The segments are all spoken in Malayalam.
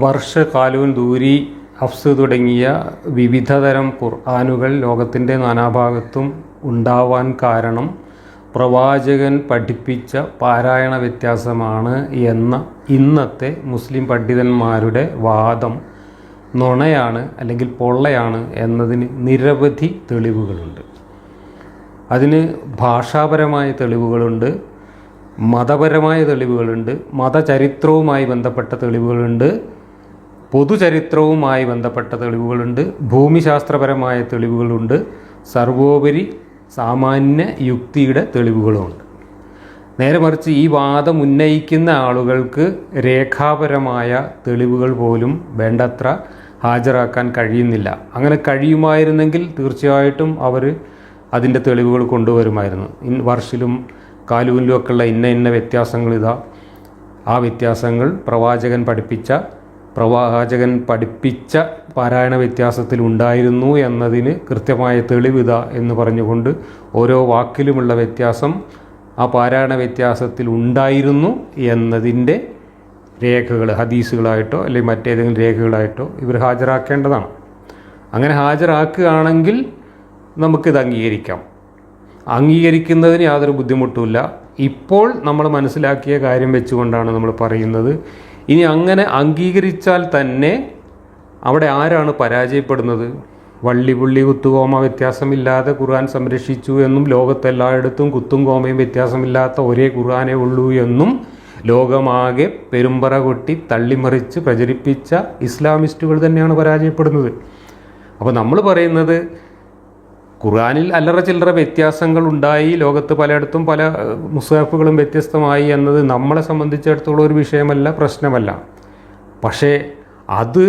വർഷ, കാലൂൻ, ദൂരി, ഹഫ്സ് തുടങ്ങിയ വിവിധതരം ഖുർആനുകൾ ലോകത്തിൻ്റെ നാനാഭാഗത്തും ഉണ്ടാവാൻ കാരണം പ്രവാചകൻ പഠിപ്പിച്ച പാരായണ വ്യത്യാസമാണ് എന്ന ഇന്നത്തെ മുസ്ലിം പണ്ഡിതന്മാരുടെ വാദം നുണയാണ് അല്ലെങ്കിൽ പൊള്ളയാണ് എന്നതിന് നിരവധി തെളിവുകളുണ്ട്. അതിന് ഭാഷാപരമായ തെളിവുകളുണ്ട്, മതപരമായ തെളിവുകളുണ്ട്, മതചരിത്രവുമായി ബന്ധപ്പെട്ട തെളിവുകളുണ്ട്, പൊതുചരിത്രവുമായി ബന്ധപ്പെട്ട തെളിവുകളുണ്ട്, ഭൂമിശാസ്ത്രപരമായ തെളിവുകളുണ്ട്, സർവോപരി സാമാന്യ യുക്തിയുടെ തെളിവുകളുമുണ്ട്. നേരെ മറിച്ച് ഈ വാദം ഉന്നയിക്കുന്ന ആളുകൾക്ക് രേഖാപരമായ തെളിവുകൾ പോലും വേണ്ടത്ര ഹാജരാക്കാൻ കഴിയുന്നില്ല. അങ്ങനെ കഴിയുമായിരുന്നെങ്കിൽ തീർച്ചയായിട്ടും അവർ അതിൻ്റെ തെളിവുകൾ കൊണ്ടുവരുമായിരുന്നു. വർഷിലും കാലൂനിലും ഒക്കെയുള്ള ഇന്ന വ്യത്യാസങ്ങൾ ഇതാ, ആ വ്യത്യാസങ്ങൾ പ്രവാചകൻ പഠിപ്പിച്ച പാരായണ വ്യത്യാസത്തിൽ ഉണ്ടായിരുന്നു എന്നതിന് കൃത്യമായ തെളിവിത എന്ന് പറഞ്ഞുകൊണ്ട് ഓരോ വാക്കിലുമുള്ള വ്യത്യാസം ആ പാരായണ വ്യത്യാസത്തിൽ ഉണ്ടായിരുന്നു എന്നതിൻ്റെ രേഖകൾ ഹദീസുകളായിട്ടോ അല്ലെങ്കിൽ മറ്റേതെങ്കിലും രേഖകളായിട്ടോ ഇവർ ഹാജരാക്കേണ്ടതാണ്. അങ്ങനെ ഹാജരാക്കുകയാണെങ്കിൽ നമുക്കിത് അംഗീകരിക്കാം. അംഗീകരിക്കുന്നതിന് യാതൊരു ബുദ്ധിമുട്ടുമില്ല. ഇപ്പോൾ നമ്മൾ മനസ്സിലാക്കിയ കാര്യം വെച്ചുകൊണ്ടാണ് നമ്മൾ പറയുന്നത്. ഇനി അങ്ങനെ അംഗീകരിച്ചാൽ തന്നെ അവിടെ ആരാണ് പരാജയപ്പെടുന്നത്? വള്ളി പുള്ളി കുത്തുകോമ വ്യത്യാസമില്ലാതെ ഖുർആൻ സംരക്ഷിച്ചു എന്നും ലോകത്തെല്ലായിടത്തും കുത്തും കോമയും വ്യത്യാസമില്ലാത്ത ഒരേ ഖുർആനേ ഉള്ളൂ എന്നും ലോകമാകെ പെരുമ്പറ കൊട്ടി തള്ളിമറിച്ച് പ്രചരിപ്പിച്ച ഇസ്ലാമിസ്റ്റുകൾ തന്നെയാണ് പരാജയപ്പെടുന്നത്. അപ്പോൾ നമ്മൾ പറയുന്നത് ഖുർആനിൽ അല്ലറ ചില്ലറ വ്യത്യാസങ്ങൾ ഉണ്ടായി, ലോകത്ത് പലയിടത്തും പല മുസ്ഹഫുകളും വ്യത്യസ്തമായി എന്നത് നമ്മളെ സംബന്ധിച്ചിടത്തോളം ഒരു വിഷയമല്ല, പ്രശ്നമല്ല. പക്ഷേ അത്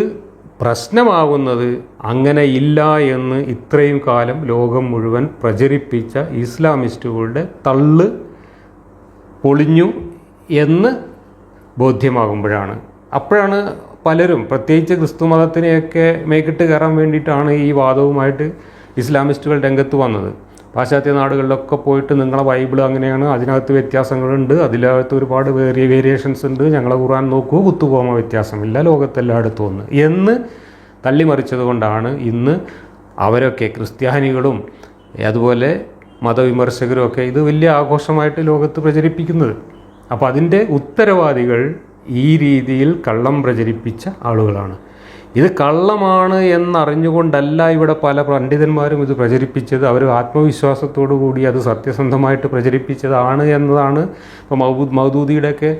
പ്രശ്നമാകുന്നത് അങ്ങനെ ഇല്ല എന്ന് ഇത്രയും കാലം ലോകം മുഴുവൻ പ്രചരിപ്പിച്ച ഇസ്ലാമിസ്റ്റുകളുടെ തള്ള് പൊളിഞ്ഞു എന്ന് ബോധ്യമാകുമ്പോഴാണ്. അപ്പോഴാണ് പലരും, പ്രത്യേകിച്ച് ക്രിസ്തു മതത്തിനെയൊക്കെ മേക്കിട്ട് കയറാൻ വേണ്ടിയിട്ടാണ് ഈ വാദവുമായിട്ട് ഇസ്ലാമിസ്റ്റുകൾ രംഗത്ത് വന്നത്. പാശ്ചാത്യ നാടുകളിലൊക്കെ പോയിട്ട് നിങ്ങളെ ബൈബിൾ അങ്ങനെയാണ്, അതിനകത്ത് വ്യത്യാസങ്ങളുണ്ട്, അതിനകത്ത് ഒരുപാട് വേരിയേഷൻസ് ഉണ്ട്, ഞങ്ങളെ ഖുർആൻ നോക്കൂ, കുത്തുപോകുന്ന വ്യത്യാസമില്ല, ലോകത്തെല്ലായിടത്തും ഒന്ന് എന്ന് തള്ളിമറിച്ചത് കൊണ്ടാണ് ഇന്ന് അവരൊക്കെ ക്രിസ്ത്യാനികളും അതുപോലെ മതവിമർശകരും ഒക്കെ ഇത് വലിയ ആഘോഷമായിട്ട് ലോകത്ത് പ്രചരിപ്പിക്കുന്നത്. അപ്പോൾ അതിൻ്റെ ഉത്തരവാദികൾ ഈ രീതിയിൽ കള്ളം പ്രചരിപ്പിച്ച ആളുകളാണ്. ഇത് കള്ളമാണ് എന്നറിഞ്ഞുകൊണ്ടല്ല ഇവിടെ പല പണ്ഡിതന്മാരും ഇത് പ്രചരിപ്പിച്ചത്. അവർ ആത്മവിശ്വാസത്തോടു കൂടി അത് സത്യസന്ധമായിട്ട് പ്രചരിപ്പിച്ചതാണ് എന്നതാണ് ഇപ്പോൾ മൗദൂദിയുടെയൊക്കെ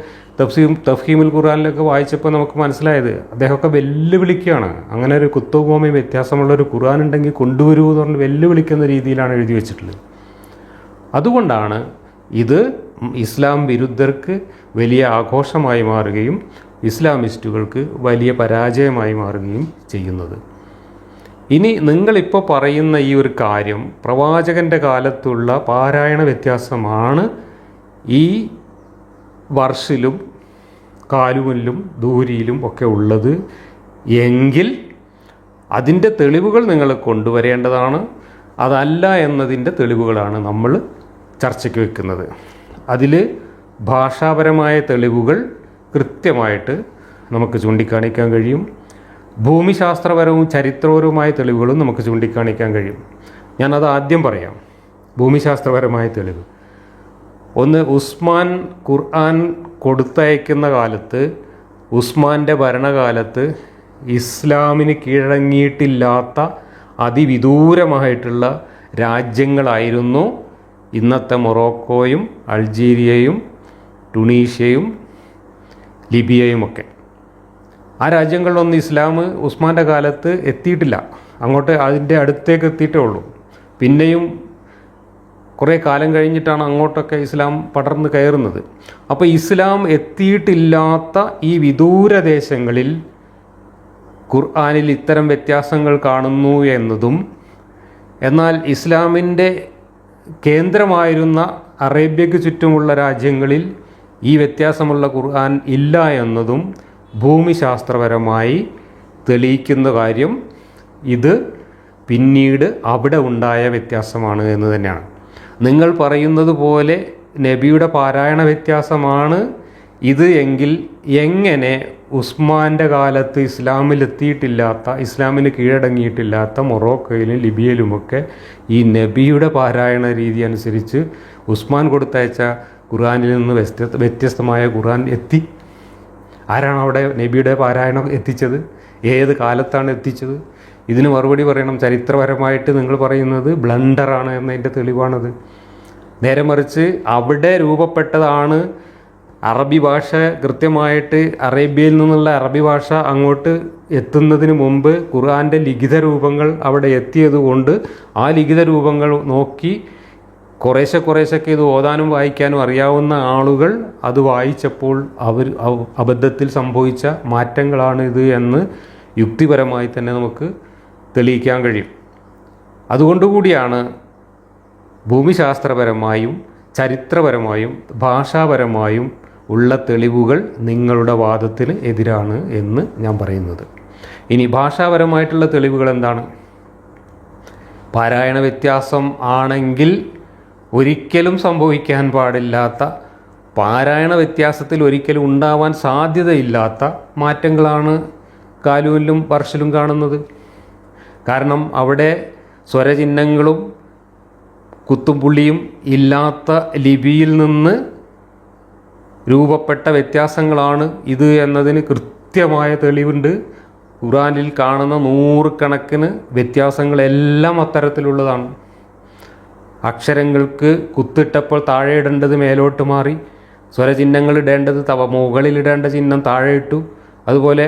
തഫ്ഹീമുൽ ഖുർആനിലൊക്കെ വായിച്ചപ്പോൾ നമുക്ക് മനസ്സിലായത്. അദ്ദേഹമൊക്കെ വെല്ലുവിളിക്കുകയാണ്. അങ്ങനെ ഒരു കുത്തുകോമയും വ്യത്യാസമുള്ളൊരു ഖുർആൻ ഉണ്ടെങ്കിൽ കൊണ്ടുവരൂ എന്ന് പറഞ്ഞ് വെല്ലുവിളിക്കുന്ന രീതിയിലാണ് എഴുതി വെച്ചിട്ടുള്ളത്. അതുകൊണ്ടാണ് ഇത് ഇസ്ലാം വിരുദ്ധർക്ക് വലിയ ആഘോഷമായി മാറുകയും ഇസ്ലാമിസ്റ്റുകൾക്ക് വലിയ പരാജയമായി മാറുകയും ചെയ്യുന്നത്. ഇനി നിങ്ങളിപ്പോൾ പറയുന്ന ഈ ഒരു കാര്യം പ്രവാചകൻ്റെ കാലത്തുള്ള പാരായണ വ്യത്യാസമാണ് ഈ വർഷിലും കാലൂനിലും ദൂരിയിലും ഒക്കെ ഉള്ളത് എങ്കിൽ അതിൻ്റെ തെളിവുകൾ നിങ്ങൾ കൊണ്ടുവരേണ്ടതാണ്. അതല്ല എന്നതിൻ്റെ തെളിവുകളാണ് നമ്മൾ ചർച്ചയ്ക്ക് വെക്കുന്നത്. അതിൽ ഭാഷാപരമായ തെളിവുകൾ കൃത്യമായിട്ട് നമുക്ക് ചൂണ്ടിക്കാണിക്കാൻ കഴിയും. ഭൂമിശാസ്ത്രപരവും ചരിത്രപരവുമായ തെളിവുകളും നമുക്ക് ചൂണ്ടിക്കാണിക്കാൻ കഴിയും. ഞാനത് ആദ്യം പറയാം. ഭൂമിശാസ്ത്രപരമായ തെളിവ് ഒന്ന്, ഉസ്മാൻ ഖുർആൻ കൊടുത്തയക്കുന്ന കാലത്ത്, ഉസ്മാൻ്റെ ഭരണകാലത്ത് ഇസ്ലാമിന് കീഴടങ്ങിയിട്ടില്ലാത്ത അതിവിദൂരമായിട്ടുള്ള രാജ്യങ്ങളായിരുന്നു ഇന്നത്തെ മൊറോക്കോയും അൾജീരിയയും ടുണീഷ്യയും ലിബിയയുമൊക്കെ. ആ രാജ്യങ്ങളിലൊന്നും ഇസ്ലാം ഉസ്മാൻ്റെ കാലത്ത് എത്തിയിട്ടില്ല. അങ്ങോട്ട് അതിൻ്റെ അടുത്തേക്ക് എത്തിയിട്ടേ ഉള്ളൂ. പിന്നെയും കുറേ കാലം കഴിഞ്ഞിട്ടാണ് അങ്ങോട്ടൊക്കെ ഇസ്ലാം പടർന്ന് കയറുന്നത്. അപ്പോൾ ഇസ്ലാം എത്തിയിട്ടില്ലാത്ത ഈ വിദൂരദേശങ്ങളിൽ ഖുർആനിൽ ഇത്തരം വ്യത്യാസങ്ങൾ കാണുന്നു എന്നതും, എന്നാൽ ഇസ്ലാമിൻ്റെ കേന്ദ്രമായിരുന്ന അറേബ്യയ്ക്ക് ചുറ്റുമുള്ള രാജ്യങ്ങളിൽ ഈ വ്യത്യാസമുള്ള ഖുർആൻ ഇല്ല എന്നതും ഭൂമിശാസ്ത്രപരമായി തെളിയിക്കുന്ന കാര്യം ഇത് പിന്നീട് അവിടെ ഉണ്ടായ വ്യത്യാസമാണ് എന്ന് തന്നെയാണ്. നിങ്ങൾ പറയുന്നത് പോലെ നബിയുടെ പാരായണ വ്യത്യാസമാണ് ഇത് എങ്കിൽ എങ്ങനെ ഉസ്മാൻ്റെ കാലത്ത് ഇസ്ലാമിന് കീഴടങ്ങിയിട്ടില്ലാത്ത മൊറോക്കോയിലും ലിബിയയിലുമൊക്കെ ഈ നബിയുടെ പാരായണ രീതി അനുസരിച്ച് ഉസ്മാൻ കൊടുത്തയച്ച ഖുർആനിൽ നിന്ന് വ്യത്യസ്തമായ ഖുർആൻ എത്തി? ആരാണ് അവിടെ നബിയുടെ പാരായണം എത്തിച്ചത്? ഏത് കാലത്താണ് എത്തിച്ചത്? ഇതിന് മറുപടി പറയണം. ചരിത്രപരമായിട്ട് നിങ്ങൾ പറയുന്നത് ബ്ലണ്ടറാണ് എന്നതിൻ്റെ തെളിവാണത്. നേരെ മറിച്ച് അവിടെ രൂപപ്പെട്ടതാണ് അറബി ഭാഷ. കൃത്യമായിട്ട് അറേബ്യയിൽ നിന്നുള്ള അറബി ഭാഷ അങ്ങോട്ട് എത്തുന്നതിന് മുമ്പ് ഖുർആൻ്റെ ലിഖിത രൂപങ്ങൾ അവിടെ എത്തിയതുകൊണ്ട് ആ ലിഖിത രൂപങ്ങൾ നോക്കി കുറേശ്ശൊക്കെ ഇത് ഓതാനും വായിക്കാനും അറിയാവുന്ന ആളുകൾ അത് വായിച്ചപ്പോൾ അബദ്ധത്തിൽ സംഭവിച്ച മാറ്റങ്ങളാണ് ഇത് എന്ന് യുക്തിപരമായി തന്നെ നമുക്ക് തെളിയിക്കാൻ കഴിയും. അതുകൊണ്ടുകൂടിയാണ് ഭൂമിശാസ്ത്രപരമായും ചരിത്രപരമായും ഭാഷാപരമായും ഉള്ള തെളിവുകൾ നിങ്ങളുടെ വാദത്തിന് എതിരാണ് എന്ന് ഞാൻ പറയുന്നത്. ഇനി ഭാഷാപരമായിട്ടുള്ള തെളിവുകൾ എന്താണ്? പാരായണ വ്യത്യാസം ആണെങ്കിൽ ഒരിക്കലും സംഭവിക്കാൻ പാടില്ലാത്ത, പാരായണ വ്യത്യാസത്തിൽ ഒരിക്കലും ഉണ്ടാവാൻ സാധ്യതയില്ലാത്ത മാറ്റങ്ങളാണ് കാലൂനിലും വർഷിലും കാണുന്നത്. കാരണം അവിടെ സ്വരചിഹ്നങ്ങളും കുത്തും പുള്ളിയും ഇല്ലാത്ത ലിപിയിൽ നിന്ന് രൂപപ്പെട്ട വ്യത്യാസങ്ങളാണ് ഇത് എന്നതിന് കൃത്യമായ തെളിവുണ്ട്. ഖുർആനിൽ കാണുന്ന നൂറുകണക്കിന് വ്യത്യാസങ്ങളെല്ലാം അത്തരത്തിലുള്ളതാണ്. അക്ഷരങ്ങൾക്ക് കുത്തിട്ടപ്പോൾ താഴെ ഇടേണ്ടത് മേലോട്ട് മാറി, സ്വരചിഹ്നങ്ങൾ ഇടേണ്ടത് മുകളിലിടേണ്ട ചിഹ്നം താഴെ ഇട്ടു, അതുപോലെ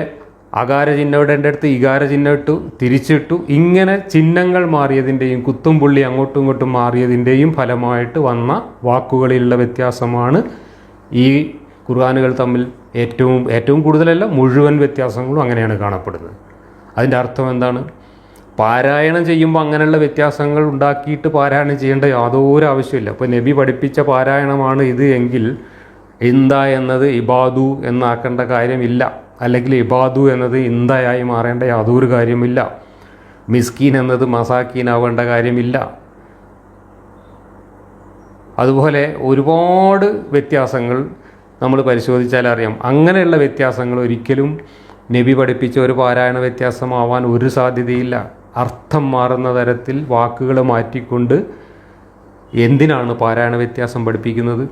അകാര ചിഹ്നം ഇടേണ്ടടുത്ത് ഇകാര ചിഹ്നം ഇട്ടു, തിരിച്ചിട്ടു. ഇങ്ങനെ ചിഹ്നങ്ങൾ മാറിയതിൻ്റെയും കുത്തും പുള്ളി അങ്ങോട്ടും ഇങ്ങോട്ടും മാറിയതിൻ്റെയും ഫലമായിട്ട് വന്ന വാക്കുകളിലുള്ള വ്യത്യാസമാണ് ഈ ഖുർആനുകൾ തമ്മിൽ ഏറ്റവും കൂടുതലല്ല, മുഴുവൻ വ്യത്യാസങ്ങളും അങ്ങനെയാണ് കാണപ്പെടുന്നത്. അതിൻ്റെ അർത്ഥം എന്താണ്? പാരായണം ചെയ്യുമ്പോൾ അങ്ങനെയുള്ള വ്യത്യാസങ്ങൾ ഉണ്ടാക്കിയിട്ട് പാരായണം ചെയ്യേണ്ട യാതൊരു ആവശ്യമില്ല. ഇപ്പോൾ നബി പഠിപ്പിച്ച പാരായണമാണ് ഇത് എങ്കിൽ ഇന്ദ എന്നത് ഇബാദു എന്നാക്കേണ്ട കാര്യമില്ല, അല്ലെങ്കിൽ ഇബാദു എന്നത് ഇന്ദയായി മാറേണ്ട യാതൊരു കാര്യമില്ല. മിസ്കീൻ എന്നത് മസാക്കീനാവേണ്ട കാര്യമില്ല. അതുപോലെ ഒരുപാട് വ്യത്യാസങ്ങൾ നമ്മൾ പരിശോധിച്ചാൽ അറിയാം. അങ്ങനെയുള്ള വ്യത്യാസങ്ങൾ ഒരിക്കലും നബി പഠിപ്പിച്ച ഒരു പാരായണ വ്യത്യാസമാവാൻ ഒരു സാധ്യതയില്ല. അർത്ഥം മാറുന്ന തരത്തിൽ വാക്കുകൾ മാറ്റിക്കൊണ്ട് എന്തിനാണ് പാരായണ വ്യത്യാസം പഠിപ്പിക്കുന്നത്?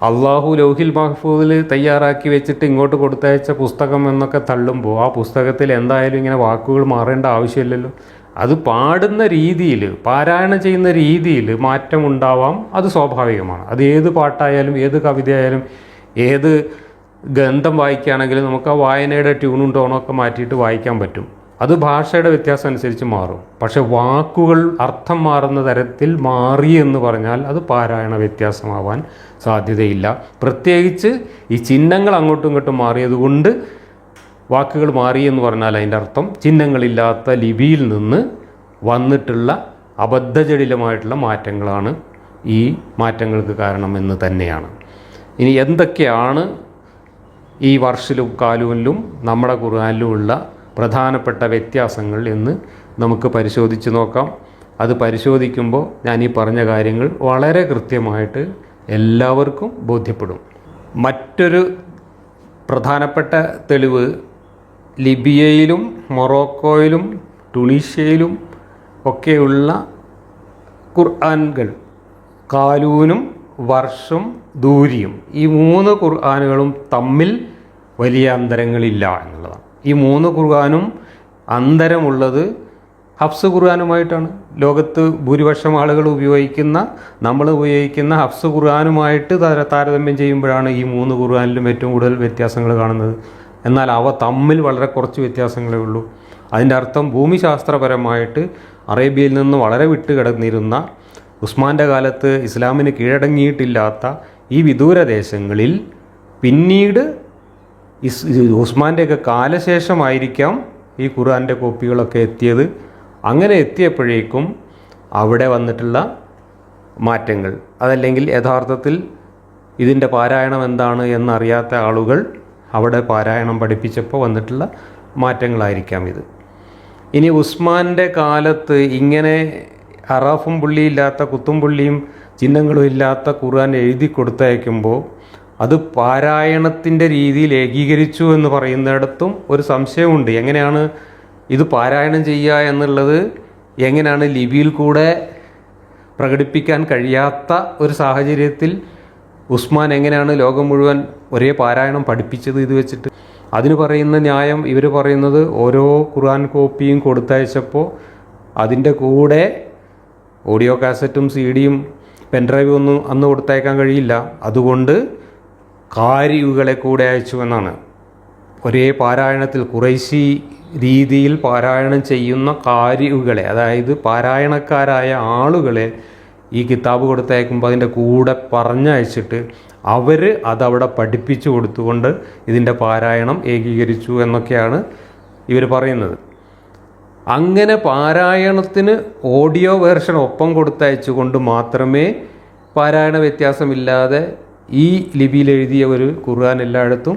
അള്ളാഹു ലൗഹിൽ മഹ്ഫൂദിൽ തയ്യാറാക്കി വെച്ചിട്ട് ഇങ്ങോട്ട് കൊടുത്തയച്ച പുസ്തകം എന്നൊക്കെ തള്ളുമ്പോൾ ആ പുസ്തകത്തിൽ എന്തായാലും ഇങ്ങനെ വാക്കുകൾ മാറേണ്ട ആവശ്യമില്ലല്ലോ. അത് പാടുന്ന രീതിയിൽ, പാരായണം ചെയ്യുന്ന രീതിയിൽ മാറ്റമുണ്ടാവാം, അത് സ്വാഭാവികമാണ്. അത് ഏത് പാട്ടായാലും ഏത് കവിതയായാലും ഏത് ഗ്രന്ഥം വായിക്കുകയാണെങ്കിലും നമുക്ക് ആ വായനയുടെ ട്യൂണും ടോണൊക്കെ മാറ്റിയിട്ട് വായിക്കാൻ പറ്റും. അത് ഭാഷയുടെ വ്യത്യാസം അനുസരിച്ച് മാറും. പക്ഷെ വാക്കുകൾ അർത്ഥം മാറുന്ന തരത്തിൽ മാറി എന്ന് പറഞ്ഞാൽ അത് പാരായണ വ്യത്യാസമാവാൻ സാധ്യതയില്ല. പ്രത്യേകിച്ച് ഈ ചിഹ്നങ്ങൾ അങ്ങോട്ടും ഇങ്ങോട്ടും മാറിയതുകൊണ്ട് വാക്കുകൾ മാറി എന്ന് പറഞ്ഞാൽ അതിൻ്റെ അർത്ഥം ചിഹ്നങ്ങളില്ലാത്ത ലിപിയിൽ നിന്ന് വന്നിട്ടുള്ള അബദ്ധജടിലമായിട്ടുള്ള മാറ്റങ്ങളാണ് ഈ മാറ്റങ്ങൾക്ക് കാരണമെന്ന് തന്നെയാണ്. ഇനി എന്തൊക്കെയാണ് ഈ വർഷിലും കാലൂനിലും നമ്മുടെ ഖുർആനിലുമുള്ള പ്രധാനപ്പെട്ട വ്യത്യാസങ്ങൾ എന്ന് നമുക്ക് പരിശോധിച്ച് നോക്കാം. അത് പരിശോധിക്കുമ്പോൾ ഞാൻ ഈ പറഞ്ഞ കാര്യങ്ങൾ വളരെ കൃത്യമായിട്ട് എല്ലാവർക്കും ബോധ്യപ്പെടും. മറ്റൊരു പ്രധാനപ്പെട്ട തെളിവ് ലിബിയയിലും മൊറോക്കോയിലും ടുണീഷ്യയിലും ഒക്കെയുള്ള ഖുർആനുകൾ, കാലൂനും വർഷും ദൂരിയും, ഈ 3 ഖുർആനുകളും തമ്മിൽ വലിയ അന്തരങ്ങളില്ല എന്നുള്ളതാണ്. ഈ 3 ഖുർആനും അന്തരമുള്ളത് ഹഫ്സ് ഖുർആനുമായിട്ടാണ്. ലോകത്ത് ഭൂരിപക്ഷം ആളുകൾ നമ്മൾ ഉപയോഗിക്കുന്ന ഹഫ്സ് ഖുർആനുമായിട്ട് താരതമ്യം ചെയ്യുമ്പോഴാണ് ഈ 3 ഖുർആനിലും ഏറ്റവും കൂടുതൽ വ്യത്യാസങ്ങൾ കാണുന്നത്. എന്നാൽ അവ തമ്മിൽ വളരെ കുറച്ച് വ്യത്യാസങ്ങളേ ഉള്ളൂ. അതിൻ്റെ അർത്ഥം ഭൂമിശാസ്ത്രപരമായിട്ട് അറേബ്യയിൽ നിന്ന് വളരെ വിട്ടുകിടന്നിരുന്ന, ഉസ്മാൻ്റെ കാലത്ത് ഇസ്ലാമിന് കീഴടങ്ങിയിട്ടില്ലാത്ത ഈ വിദൂരദേശങ്ങളിൽ പിന്നീട് ഉസ്മാൻ്റെയൊക്കെ കാലശേഷമായിരിക്കാം ഈ ഖുർആൻ്റെ കോപ്പികളൊക്കെ എത്തിയത്. അങ്ങനെ എത്തിയപ്പോഴേക്കും അവിടെ വന്നിട്ടുള്ള മാറ്റങ്ങൾ, അതല്ലെങ്കിൽ യഥാർത്ഥത്തിൽ ഇതിൻ്റെ പാരായണം എന്താണ് എന്നറിയാത്ത ആളുകൾ അവിടെ പാരായണം പഠിപ്പിച്ചപ്പോൾ വന്നിട്ടുള്ള മാറ്റങ്ങളായിരിക്കാം ഇത്. ഇനി ഉസ്മാൻ്റെ കാലത്ത് ഇങ്ങനെ അറാഫും പുള്ളിയില്ലാത്ത, കുത്തും പുള്ളിയും ചിഹ്നങ്ങളും ഇല്ലാത്ത ഖുർആൻ എഴുതി കൊടുത്തയക്കുമ്പോൾ അത് പാരായണത്തിൻ്റെ രീതിയിൽ ഏകീകരിച്ചു എന്ന് പറയുന്നിടത്തും ഒരു സംശയമുണ്ട്. എങ്ങനെയാണ് ഇത് പാരായണം ചെയ്യുക എന്നുള്ളത് എങ്ങനെയാണ് ലിപിയിൽ കൂടെ പ്രകടിപ്പിക്കാൻ കഴിയാത്ത ഒരു സാഹചര്യത്തിൽ ഉസ്മാൻ എങ്ങനെയാണ് ലോകം മുഴുവൻ ഒരേ പാരായണം പഠിപ്പിച്ചത് ഇത് വെച്ചിട്ട്? അതിന് പറയുന്ന ന്യായം ഇവർ പറയുന്നത് ഓരോ ഖുർആൻ കോപ്പിയും കൊടുത്തയച്ചപ്പോൾ അതിൻ്റെ കൂടെ ഓഡിയോ കാസറ്റും CD-യും പെൻഡ്രൈവും ഒന്നും അന്ന് കൊടുത്തയക്കാൻ കഴിയില്ല, അതുകൊണ്ട് കാരിയുകളെ കൂടെ അയച്ചു എന്നാണ്. ഒരേ പാരായണത്തിൽ ഖുറൈശി രീതിയിൽ പാരായണം ചെയ്യുന്ന കാരിയുകളെ, അതായത് പാരായണക്കാരായ ആളുകളെ ഈ കിതാബ് കൊടുത്തയക്കുമ്പോൾ അതിൻ്റെ കൂടെ പറഞ്ഞയച്ചിട്ട് അവർ അതവിടെ പഠിപ്പിച്ചു കൊടുത്തുകൊണ്ട് ഇതിൻ്റെ പാരായണം ഏകീകരിച്ചു എന്നൊക്കെയാണ് ഇവർ പറയുന്നത്. അങ്ങനെ പാരായണത്തിന് ഓഡിയോ വേർഷൻ ഒപ്പം കൊടുത്തയച്ചുകൊണ്ട് മാത്രമേ പാരായണ വ്യത്യാസമില്ലാതെ ഈ ലിപിയിൽ എഴുതിയ ഒരു ഖുർആൻ എല്ലായിടത്തും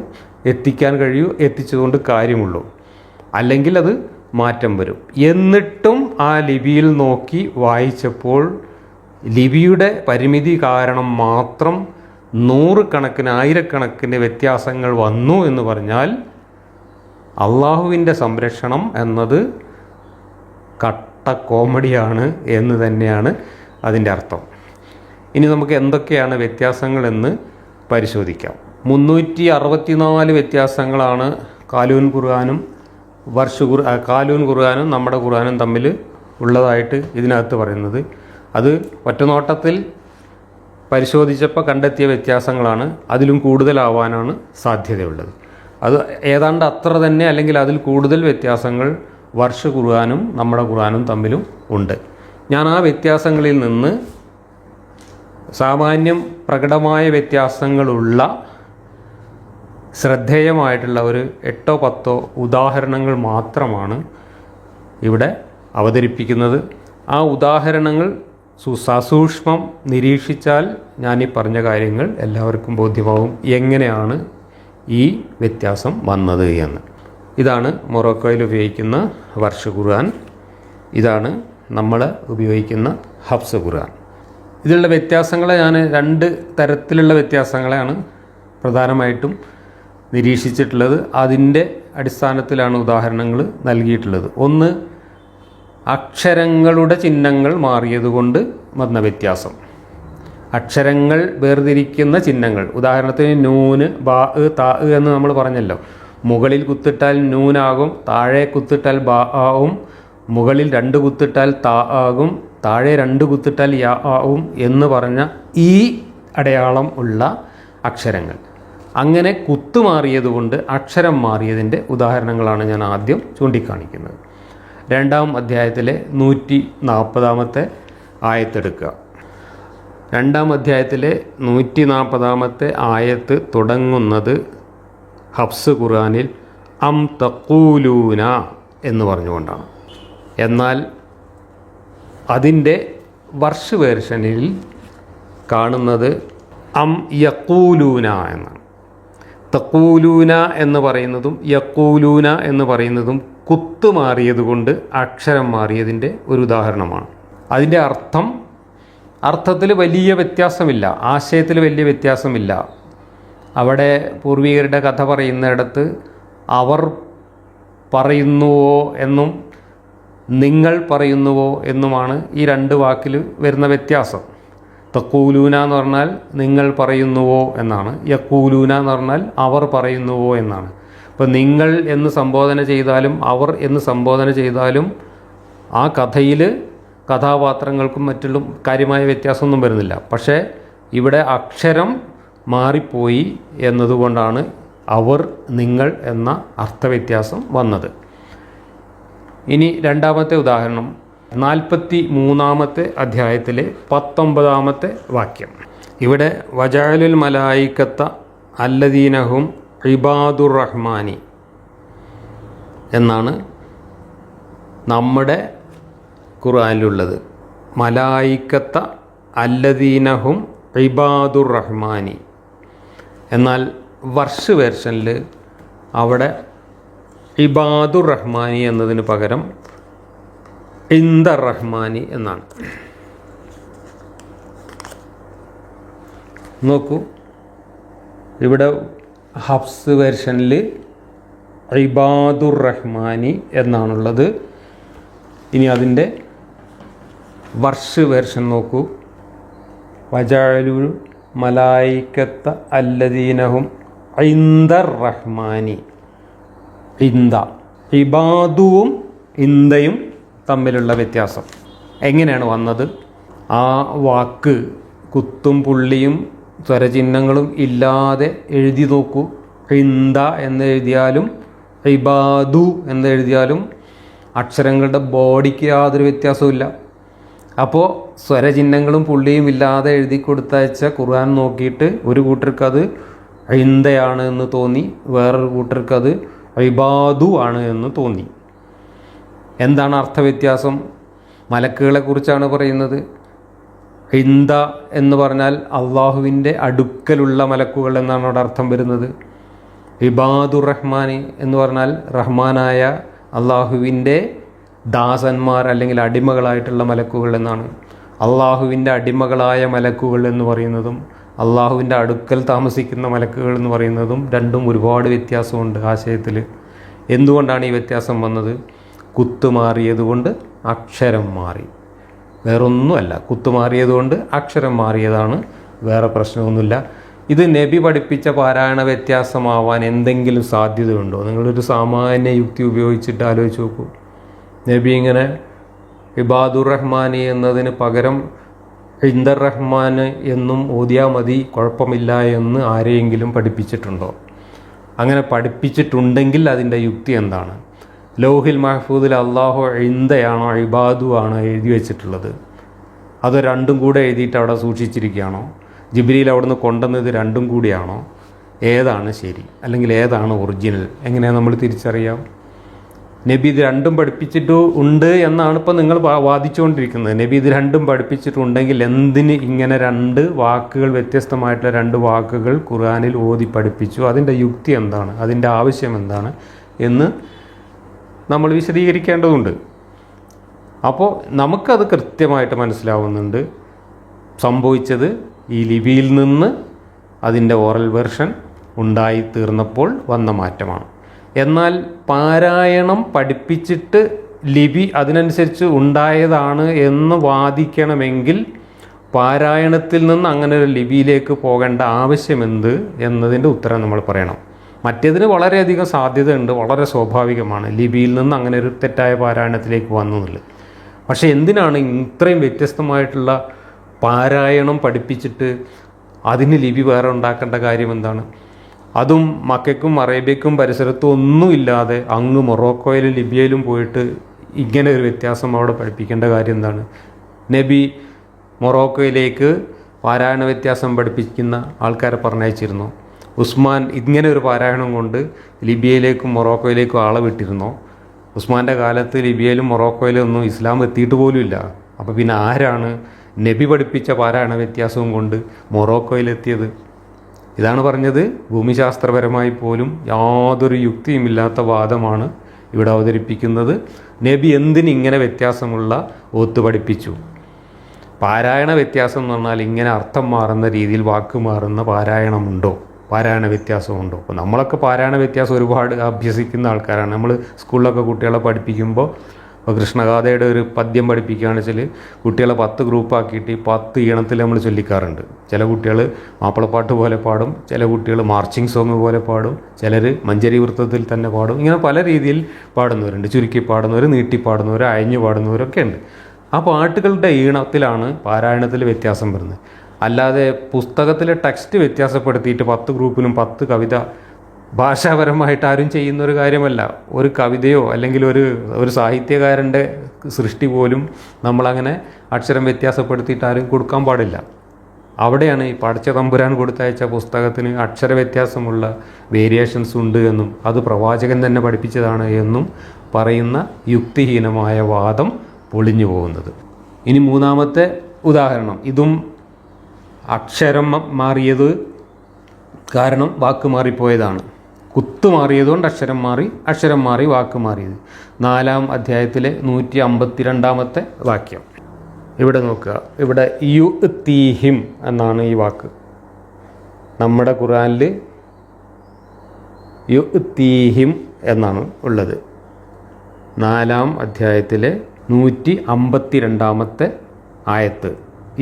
എത്തിക്കാൻ കഴിയൂ, എത്തിച്ചുകൊണ്ട് കാര്യമുള്ളൂ. അല്ലെങ്കിൽ അത് മാറ്റം വരും. എന്നിട്ടും ആ ലിപിയിൽ നോക്കി വായിച്ചപ്പോൾ ലിപിയുടെ പരിമിതി കാരണം മാത്രം നൂറുകണക്കിന് ആയിരക്കണക്കിന് വ്യത്യാസങ്ങൾ വന്നു എന്ന് പറഞ്ഞാൽ അള്ളാഹുവിൻ്റെ സംരക്ഷണം എന്നത് കട്ട കോമഡിയാണ് എന്ന് തന്നെയാണ് അതിൻ്റെ അർത്ഥം. ഇനി നമുക്ക് എന്തൊക്കെയാണ് വ്യത്യാസങ്ങളെന്ന് പരിശോധിക്കാം. 364 വ്യത്യാസങ്ങളാണ് കാലൂൻ ഖുർആനും കാലൂൻ ഖുർആനും നമ്മുടെ ഖുർആനും തമ്മിൽ ഉള്ളതായിട്ട് ഇതിനകത്ത് പറയുന്നത്. അത് ഒറ്റനോട്ടത്തിൽ പരിശോധിച്ചപ്പോൾ കണ്ടെത്തിയ വ്യത്യാസങ്ങളാണ്. അതിലും കൂടുതലാവാനാണ് സാധ്യതയുള്ളത്. അത് ഏതാണ്ട് അത്ര തന്നെ അല്ലെങ്കിൽ അതിൽ കൂടുതൽ വ്യത്യാസങ്ങൾ വർഷ ഖുർആനും നമ്മുടെ ഖുർആനും തമ്മിലും ഉണ്ട്. ഞാൻ ആ വ്യത്യാസങ്ങളിൽ നിന്ന് സാമാന്യം പ്രകടമായ വ്യത്യാസങ്ങളുള്ള ശ്രദ്ധേയമായിട്ടുള്ള ഒരു 8-10 ഉദാഹരണങ്ങൾ മാത്രമാണ് ഇവിടെ അവതരിപ്പിക്കുന്നത്. ആ ഉദാഹരണങ്ങൾ സസൂക്ഷ്മം നിരീക്ഷിച്ചാൽ ഞാനീ പറഞ്ഞ കാര്യങ്ങൾ എല്ലാവർക്കും ബോധ്യമാവും എങ്ങനെയാണ് ഈ വ്യത്യാസം വന്നത് എന്ന്. ഇതാണ് മൊറോക്കോയിൽ ഉപയോഗിക്കുന്ന വർഷ ഖുർആൻ, ഇതാണ് നമ്മൾ ഉപയോഗിക്കുന്ന ഹഫ്സ് ഖുർആൻ. ഇതിലുള്ള വ്യത്യാസങ്ങളെ ഞാൻ 2 തരത്തിലുള്ള വ്യത്യാസങ്ങളെയാണ് പ്രധാനമായിട്ടും നിരീക്ഷിച്ചിട്ടുള്ളത്. അതിൻ്റെ അടിസ്ഥാനത്തിലാണ് ഉദാഹരണങ്ങൾ നൽകിയിട്ടുള്ളത്. ഒന്ന്, അക്ഷരങ്ങളുടെ ചിഹ്നങ്ങൾ മാറിയതുകൊണ്ട് വന്ന വ്യത്യാസം. അക്ഷരങ്ങൾ വേർതിരിക്കുന്ന ചിഹ്നങ്ങൾ, ഉദാഹരണത്തിന് നൂന്, ബാ, താ എന്ന് നമ്മൾ പറഞ്ഞല്ലോ. മുകളിൽ കുത്തിട്ടാൽ നൂനാകും, താഴെ കുത്തിട്ടാൽ ബാ ആവും, മുകളിൽ 2 കുത്തിട്ടാൽ താ ആകും, താഴെ 2 കുത്തിട്ടാൽ യാ ആവും എന്ന് പറഞ്ഞ ഈ അടയാളം ഉള്ള അക്ഷരങ്ങൾ. അങ്ങനെ കുത്തുമാറിയതുകൊണ്ട് അക്ഷരം മാറിയതിൻ്റെ ഉദാഹരണങ്ങളാണ് ഞാൻ ആദ്യം ചൂണ്ടിക്കാണിക്കുന്നത്. 2-ാം അധ്യായത്തിലെ 140-ാമത്തെ ആയത്തെടുക്കുക. 2-ാം അധ്യായത്തിലെ 140-ാമത്തെ ആയത്ത് തുടങ്ങുന്നത് ഹഫ്സ് ഖുർആനിൽ അം തഖൂലൂന എന്ന് പറഞ്ഞുകൊണ്ടാണ്. എന്നാൽ അതിൻ്റെ വർഷ വേർഷനിൽ കാണുന്നത് അം യഖൂലൂന എന്നാണ്. തഖൂലൂന എന്ന് പറയുന്നതും യഖൂലൂന എന്ന് പറയുന്നതും കുത്തു മാറിയതുകൊണ്ട് അക്ഷരം മാറിയതിൻ്റെ ഒരു ഉദാഹരണമാണ്. അതിൻ്റെ അർത്ഥത്തിൽ വലിയ വ്യത്യാസമില്ല, ആശയത്തിൽ വലിയ വ്യത്യാസമില്ല. അവിടെ പൂർവികരുടെ കഥ പറയുന്നിടത്ത് അവർ പറയുന്നുവോ എന്നും നിങ്ങൾ പറയുന്നുവോ എന്നുമാണ് ഈ 2 വാക്കിൽ വരുന്ന വ്യത്യാസം. തഖൂലൂന എന്ന് പറഞ്ഞാൽ നിങ്ങൾ പറയുന്നുവോ എന്നാണ്, യഖൂലൂന എന്ന് പറഞ്ഞാൽ അവർ പറയുന്നുവോ എന്നാണ്. ഇപ്പോൾ നിങ്ങൾ എന്ന് സംബോധന ചെയ്താലും അവർ എന്ന് സംബോധന ചെയ്താലും ആ കഥയിൽ കഥാപാത്രങ്ങൾക്കും മറ്റുള്ള കാര്യമായ വ്യത്യാസമൊന്നും വരുന്നില്ല. പക്ഷേ ഇവിടെ അക്ഷരം മാറിപ്പോയി എന്നതുകൊണ്ടാണ് അവർ നിങ്ങൾ എന്ന അർത്ഥവ്യത്യാസം വന്നത്. ഇനി 2-ാമത്തെ ഉദാഹരണം 43-ാമത്തെ അധ്യായത്തിലെ 19-ാമത്തെ വാക്യം. ഇവിടെ വജഅലുൽ മലായികത്ത അല്ലദീനഹും ഇബാദുർ റഹ്മാനി എന്നാണ് നമ്മുടെ ഖുർആനിലുള്ളത്. മലായികത്ത അല്ലദീനഹും ഇബാദുർ റഹ്മാനി. എന്നാൽ വർഷ വേർഷനിൽ അവിടെ ഇബാദുർ റഹ്മാനി എന്നതിന് പകരം ഇന്ദ റഹ്മാനി എന്നാണ്. നോക്കൂ, ഇവിടെ ഹഫ്സ് വെർഷനിൽ ഇബാദുർ റഹ്മാനി എന്നാണുള്ളത്. ഇനി അതിൻ്റെ വർഷ് വെർഷൻ നോക്കൂ. വജഅലുൽ മലായികത്ത അല്ലദീനഹും ഇൻദർ റഹ്മാനി. ഇന്ദ, ഇബാദുവും ഇന്ദയും തമ്മിലുള്ള വ്യത്യാസം എങ്ങനെയാണ് വന്നത്? ആ വാക്ക് കുത്തും പുള്ളിയും സ്വരചിഹ്നങ്ങളും ഇല്ലാതെ എഴുതി നോക്കൂ. ഇന്ദ എന്നെഴുതിയാലും ഇബാദു എന്നെഴുതിയാലും അക്ഷരങ്ങളുടെ ബോഡിക്ക് യാതൊരു വ്യത്യാസവും. അപ്പോൾ സ്വരചിഹ്നങ്ങളും പുള്ളിയും ഇല്ലാതെ എഴുതി കൊടുത്തയച്ച ഖുർആൻ നോക്കിയിട്ട് ഒരു കൂട്ടർക്കത് ഇന്ദയാണ് എന്ന് തോന്നി, വേറൊരു കൂട്ടർക്കത് ഇബാദു ആണ് എന്ന് തോന്നി. എന്താണ് അർത്ഥവ്യത്യാസം? മലക്കുകളെ കുറിച്ചാണ് പറയുന്നത്. ഇന്ദ എന്ന് പറഞ്ഞാൽ അള്ളാഹുവിൻ്റെ അടുക്കലുള്ള മലക്കുകൾ എന്നാണ് അവിടെ അർത്ഥം വരുന്നത്. ഇബാദുർ റഹ്മാനി എന്ന് പറഞ്ഞാൽ റഹ്മാനായ അള്ളാഹുവിൻ്റെ ദാസന്മാർ അല്ലെങ്കിൽ അടിമകളായിട്ടുള്ള മലക്കുകൾ എന്നാണ്. അള്ളാഹുവിൻ്റെ അടിമകളായ മലക്കുകൾ എന്ന് പറയുന്നതും അള്ളാഹുവിൻ്റെ അടുക്കൽ താമസിക്കുന്ന മലക്കുകൾ എന്ന് പറയുന്നതും രണ്ടും ഒരുപാട് വ്യത്യാസമുണ്ട് ആശയത്തിൽ. എന്തുകൊണ്ടാണ് ഈ വ്യത്യാസം വന്നത്? കുത്തുമാറിയതുകൊണ്ട് അക്ഷരം മാറി, വേറൊന്നുമല്ല. കുത്തുമാറിയതുകൊണ്ട് അക്ഷരം മാറിയതാണ്, വേറെ പ്രശ്നമൊന്നുമില്ല. ഇത് നബി പഠിപ്പിച്ച പാരായണ വ്യത്യാസമാവാൻ എന്തെങ്കിലും സാധ്യതയുണ്ടോ? നിങ്ങളൊരു സാമാന്യ യുക്തി ഉപയോഗിച്ചിട്ട് ആലോചിച്ച് നോക്കൂ. നബി ഇങ്ങനെ ഇബാദുർ റഹ്മാനി എന്നതിന് പകരം ഇന്ദർ റഹ്മാൻ എന്നും ഓതിയാൽ മതി, കുഴപ്പമില്ല എന്ന് ആരെയെങ്കിലും പഠിപ്പിച്ചിട്ടുണ്ടോ? അങ്ങനെ പഠിപ്പിച്ചിട്ടുണ്ടെങ്കിൽ അതിൻ്റെ യുക്തി എന്താണ്? ലൗഹിൽ മഹ്ഫൂദിൽ അള്ളാഹു ഇന്ദയാണോ ഇബാദു ആണോ എഴുതി വെച്ചിട്ടുള്ളത്? അത് രണ്ടും കൂടെ എഴുതിയിട്ട് അവിടെ സൂക്ഷിച്ചിരിക്കുകയാണോ? ജിബ്രീൽ അവിടുന്ന് കൊണ്ടുവന്നത് രണ്ടും കൂടിയാണോ? ഏതാണ് ശരി, അല്ലെങ്കിൽ ഏതാണ് ഒറിജിനൽ? എങ്ങനെയാണ് നമ്മൾ തിരിച്ചറിയാം? നബി ഇത് രണ്ടും പഠിപ്പിച്ചിട്ട് ഉണ്ട് എന്നാണ് ഇപ്പോൾ നിങ്ങൾ വാദിച്ചുകൊണ്ടിരിക്കുന്നത്. നബി ഇത് രണ്ടും പഠിപ്പിച്ചിട്ടുണ്ടെങ്കിൽ എന്തിന് ഇങ്ങനെ രണ്ട് വാക്കുകൾ, വ്യത്യസ്തമായിട്ടുള്ള രണ്ട് വാക്കുകൾ ഖുർആനിൽ ഓതി പഠിപ്പിച്ചു? അതിൻ്റെ യുക്തി എന്താണ്, അതിൻ്റെ ആവശ്യം എന്താണ് എന്ന് നമ്മൾ വിശദീകരിക്കേണ്ടതുണ്ട്. അപ്പോൾ നമുക്കത് കൃത്യമായിട്ട് മനസ്സിലാവുന്നുണ്ട്. സംഭവിച്ചത് ഈ ലിപിയിൽ നിന്ന് അതിൻ്റെ ഓറൽ വെർഷൻ ഉണ്ടായി തീർന്നപ്പോൾ വന്ന മാറ്റമാണ്. എന്നാൽ പാരായണം പഠിപ്പിച്ചിട്ട് ലിപി അതിനനുസരിച്ച് ഉണ്ടായതാണ് എന്ന് വാദിക്കണമെങ്കിൽ പാരായണത്തിൽ നിന്ന് അങ്ങനെ ഒരു ലിപിയിലേക്ക് പോകേണ്ട ആവശ്യമെന്ത് എന്നതിൻ്റെ ഉത്തരം നമ്മൾ പറയണം. മറ്റേതിന് വളരെയധികം സാധ്യതയുണ്ട്, വളരെ സ്വാഭാവികമാണ് ലിപിയിൽ നിന്ന് അങ്ങനെ ഒരു തെറ്റായ പാരായണത്തിലേക്ക് വന്നതിൽ. പക്ഷേ എന്തിനാണ് ഇത്രയും വ്യത്യസ്തമായിട്ടുള്ള പാരായണം പഠിപ്പിച്ചിട്ട് അതിന് ലിപി വേറെ ഉണ്ടാക്കേണ്ട കാര്യം എന്താണ്? അതും മക്കയ്ക്കും അറേബ്യക്കും പരിസരത്തും ഒന്നുമില്ലാതെ അങ്ങ് മൊറോക്കോയിലും ലിബിയയിലും പോയിട്ട് ഇങ്ങനെ ഒരു വ്യത്യാസം അവിടെ പഠിപ്പിക്കേണ്ട കാര്യം എന്താണ്? നബി മൊറോക്കോയിലേക്ക് പാരായണ വ്യത്യാസം പഠിപ്പിക്കുന്ന ആൾക്കാരെ പറഞ്ഞയച്ചിരുന്നു. ഉസ്മാൻ ഇങ്ങനെ ഒരു പാരായണം കൊണ്ട് ലിബിയയിലേക്കും മൊറോക്കോയിലേക്കും ആളെ വിട്ടിരുന്നോ? ഉസ്മാൻ്റെ കാലത്ത് ലിബിയയിലും മൊറോക്കോയിലും ഒന്നും ഇസ്ലാം എത്തിയിട്ട് പോലുമില്ല. അപ്പോൾ പിന്നെ ആരാണ് നബി പഠിപ്പിച്ച പാരായണ വ്യത്യാസവും കൊണ്ട് മൊറോക്കോയിലെത്തിയത്? ഇതാണ് പറഞ്ഞത്. ഭൂമിശാസ്ത്രപരമായി പോലും യാതൊരു യുക്തിയുമില്ലാത്ത വാദമാണ് ഇവിടെ അവതരിപ്പിക്കുന്നത്. നബി എന്തിനിങ്ങനെ വ്യത്യാസമുള്ള ഓത്ത് പഠിപ്പിച്ചു? പാരായണ വ്യത്യാസം എന്ന് പറഞ്ഞാൽ ഇങ്ങനെ അർത്ഥം മാറുന്ന രീതിയിൽ വാക്ക് മാറുന്ന പാരായണമുണ്ടോ? പാരായണ വ്യത്യാസമുണ്ടോ? അപ്പോൾ നമ്മളൊക്കെ പാരായണ വ്യത്യാസം ഒരുപാട് അഭ്യസിക്കുന്ന ആൾക്കാരാണ്. നമ്മൾ സ്കൂളിലൊക്കെ കുട്ടികളെ പഠിപ്പിക്കുമ്പോൾ ഇപ്പോൾ കൃഷ്ണഗാഥയുടെ ഒരു പദ്യം പഠിപ്പിക്കുകയാണെന്ന് വെച്ചാൽ കുട്ടികളെ 10 ഗ്രൂപ്പാക്കിയിട്ട് 10 ഈണത്തിൽ നമ്മൾ ചൊല്ലിക്കാറുണ്ട്. ചില കുട്ടികൾ മാപ്പിളപ്പാട്ട് പോലെ പാടും, ചില കുട്ടികൾ മാർച്ചിങ് സോങ് പോലെ പാടും, ചിലർ മഞ്ചരി വൃത്തത്തിൽ തന്നെ പാടും. ഇങ്ങനെ പല രീതിയിൽ പാടുന്നവരുണ്ട്. ചുരുക്കി പാടുന്നവർ, നീട്ടി പാടുന്നവർ, അയഞ്ഞു പാടുന്നവരൊക്കെ ഉണ്ട്. ആ പാട്ടുകളുടെ ഈണത്തിലാണ് പാരായണത്തിൽ വ്യത്യാസം വരുന്നത്. അല്ലാതെ പുസ്തകത്തിലെ ടെക്സ്റ്റ് വ്യത്യാസപ്പെടുത്തിയിട്ട് 10 ഗ്രൂപ്പിനും 10 കവിത ഭാഷാപരമായിട്ട് ആരും ചെയ്യുന്നൊരു കാര്യമല്ല. ഒരു കവിതയോ അല്ലെങ്കിൽ ഒരു സാഹിത്യകാരൻ്റെ സൃഷ്ടി പോലും നമ്മളങ്ങനെ അക്ഷരം വ്യത്യാസപ്പെടുത്തിയിട്ട് ആരും കൊടുക്കാൻ പാടില്ല. അവിടെയാണ് ഈ പടച്ച തമ്പുരാൻ കൊടുത്തയച്ച പുസ്തകത്തിന് അക്ഷര വ്യത്യാസമുള്ള വേരിയേഷൻസ് ഉണ്ട് എന്നും അത് പ്രവാചകൻ തന്നെ പഠിപ്പിച്ചതാണ് എന്നും പറയുന്ന യുക്തിഹീനമായ വാദം പൊളിഞ്ഞു പോകുന്നത്. ഇനി മൂന്നാമത്തെ ഉദാഹരണം, ഇതും അക്ഷരം മാറിയത് കാരണം വാക്ക് മാറിപ്പോയതാണ്. കുത്തു മാറിയതുകൊണ്ട് അക്ഷരം മാറി, അക്ഷരം മാറി വാക്ക് മാറിയത്. 4-ാം അധ്യായത്തിലെ 152-ാമത്തെ വാക്യം ഇവിടെ നോക്കുക. ഇവിടെ യുഅ്തീഹിം എന്നാണ് ഈ വാക്ക്. നമ്മുടെ ഖുർആനിൽ യുഅ്തീഹിം എന്നാണ് ഉള്ളത്. 4-ാം അധ്യായത്തിലെ 152-ാമത്തെ ആയത്ത്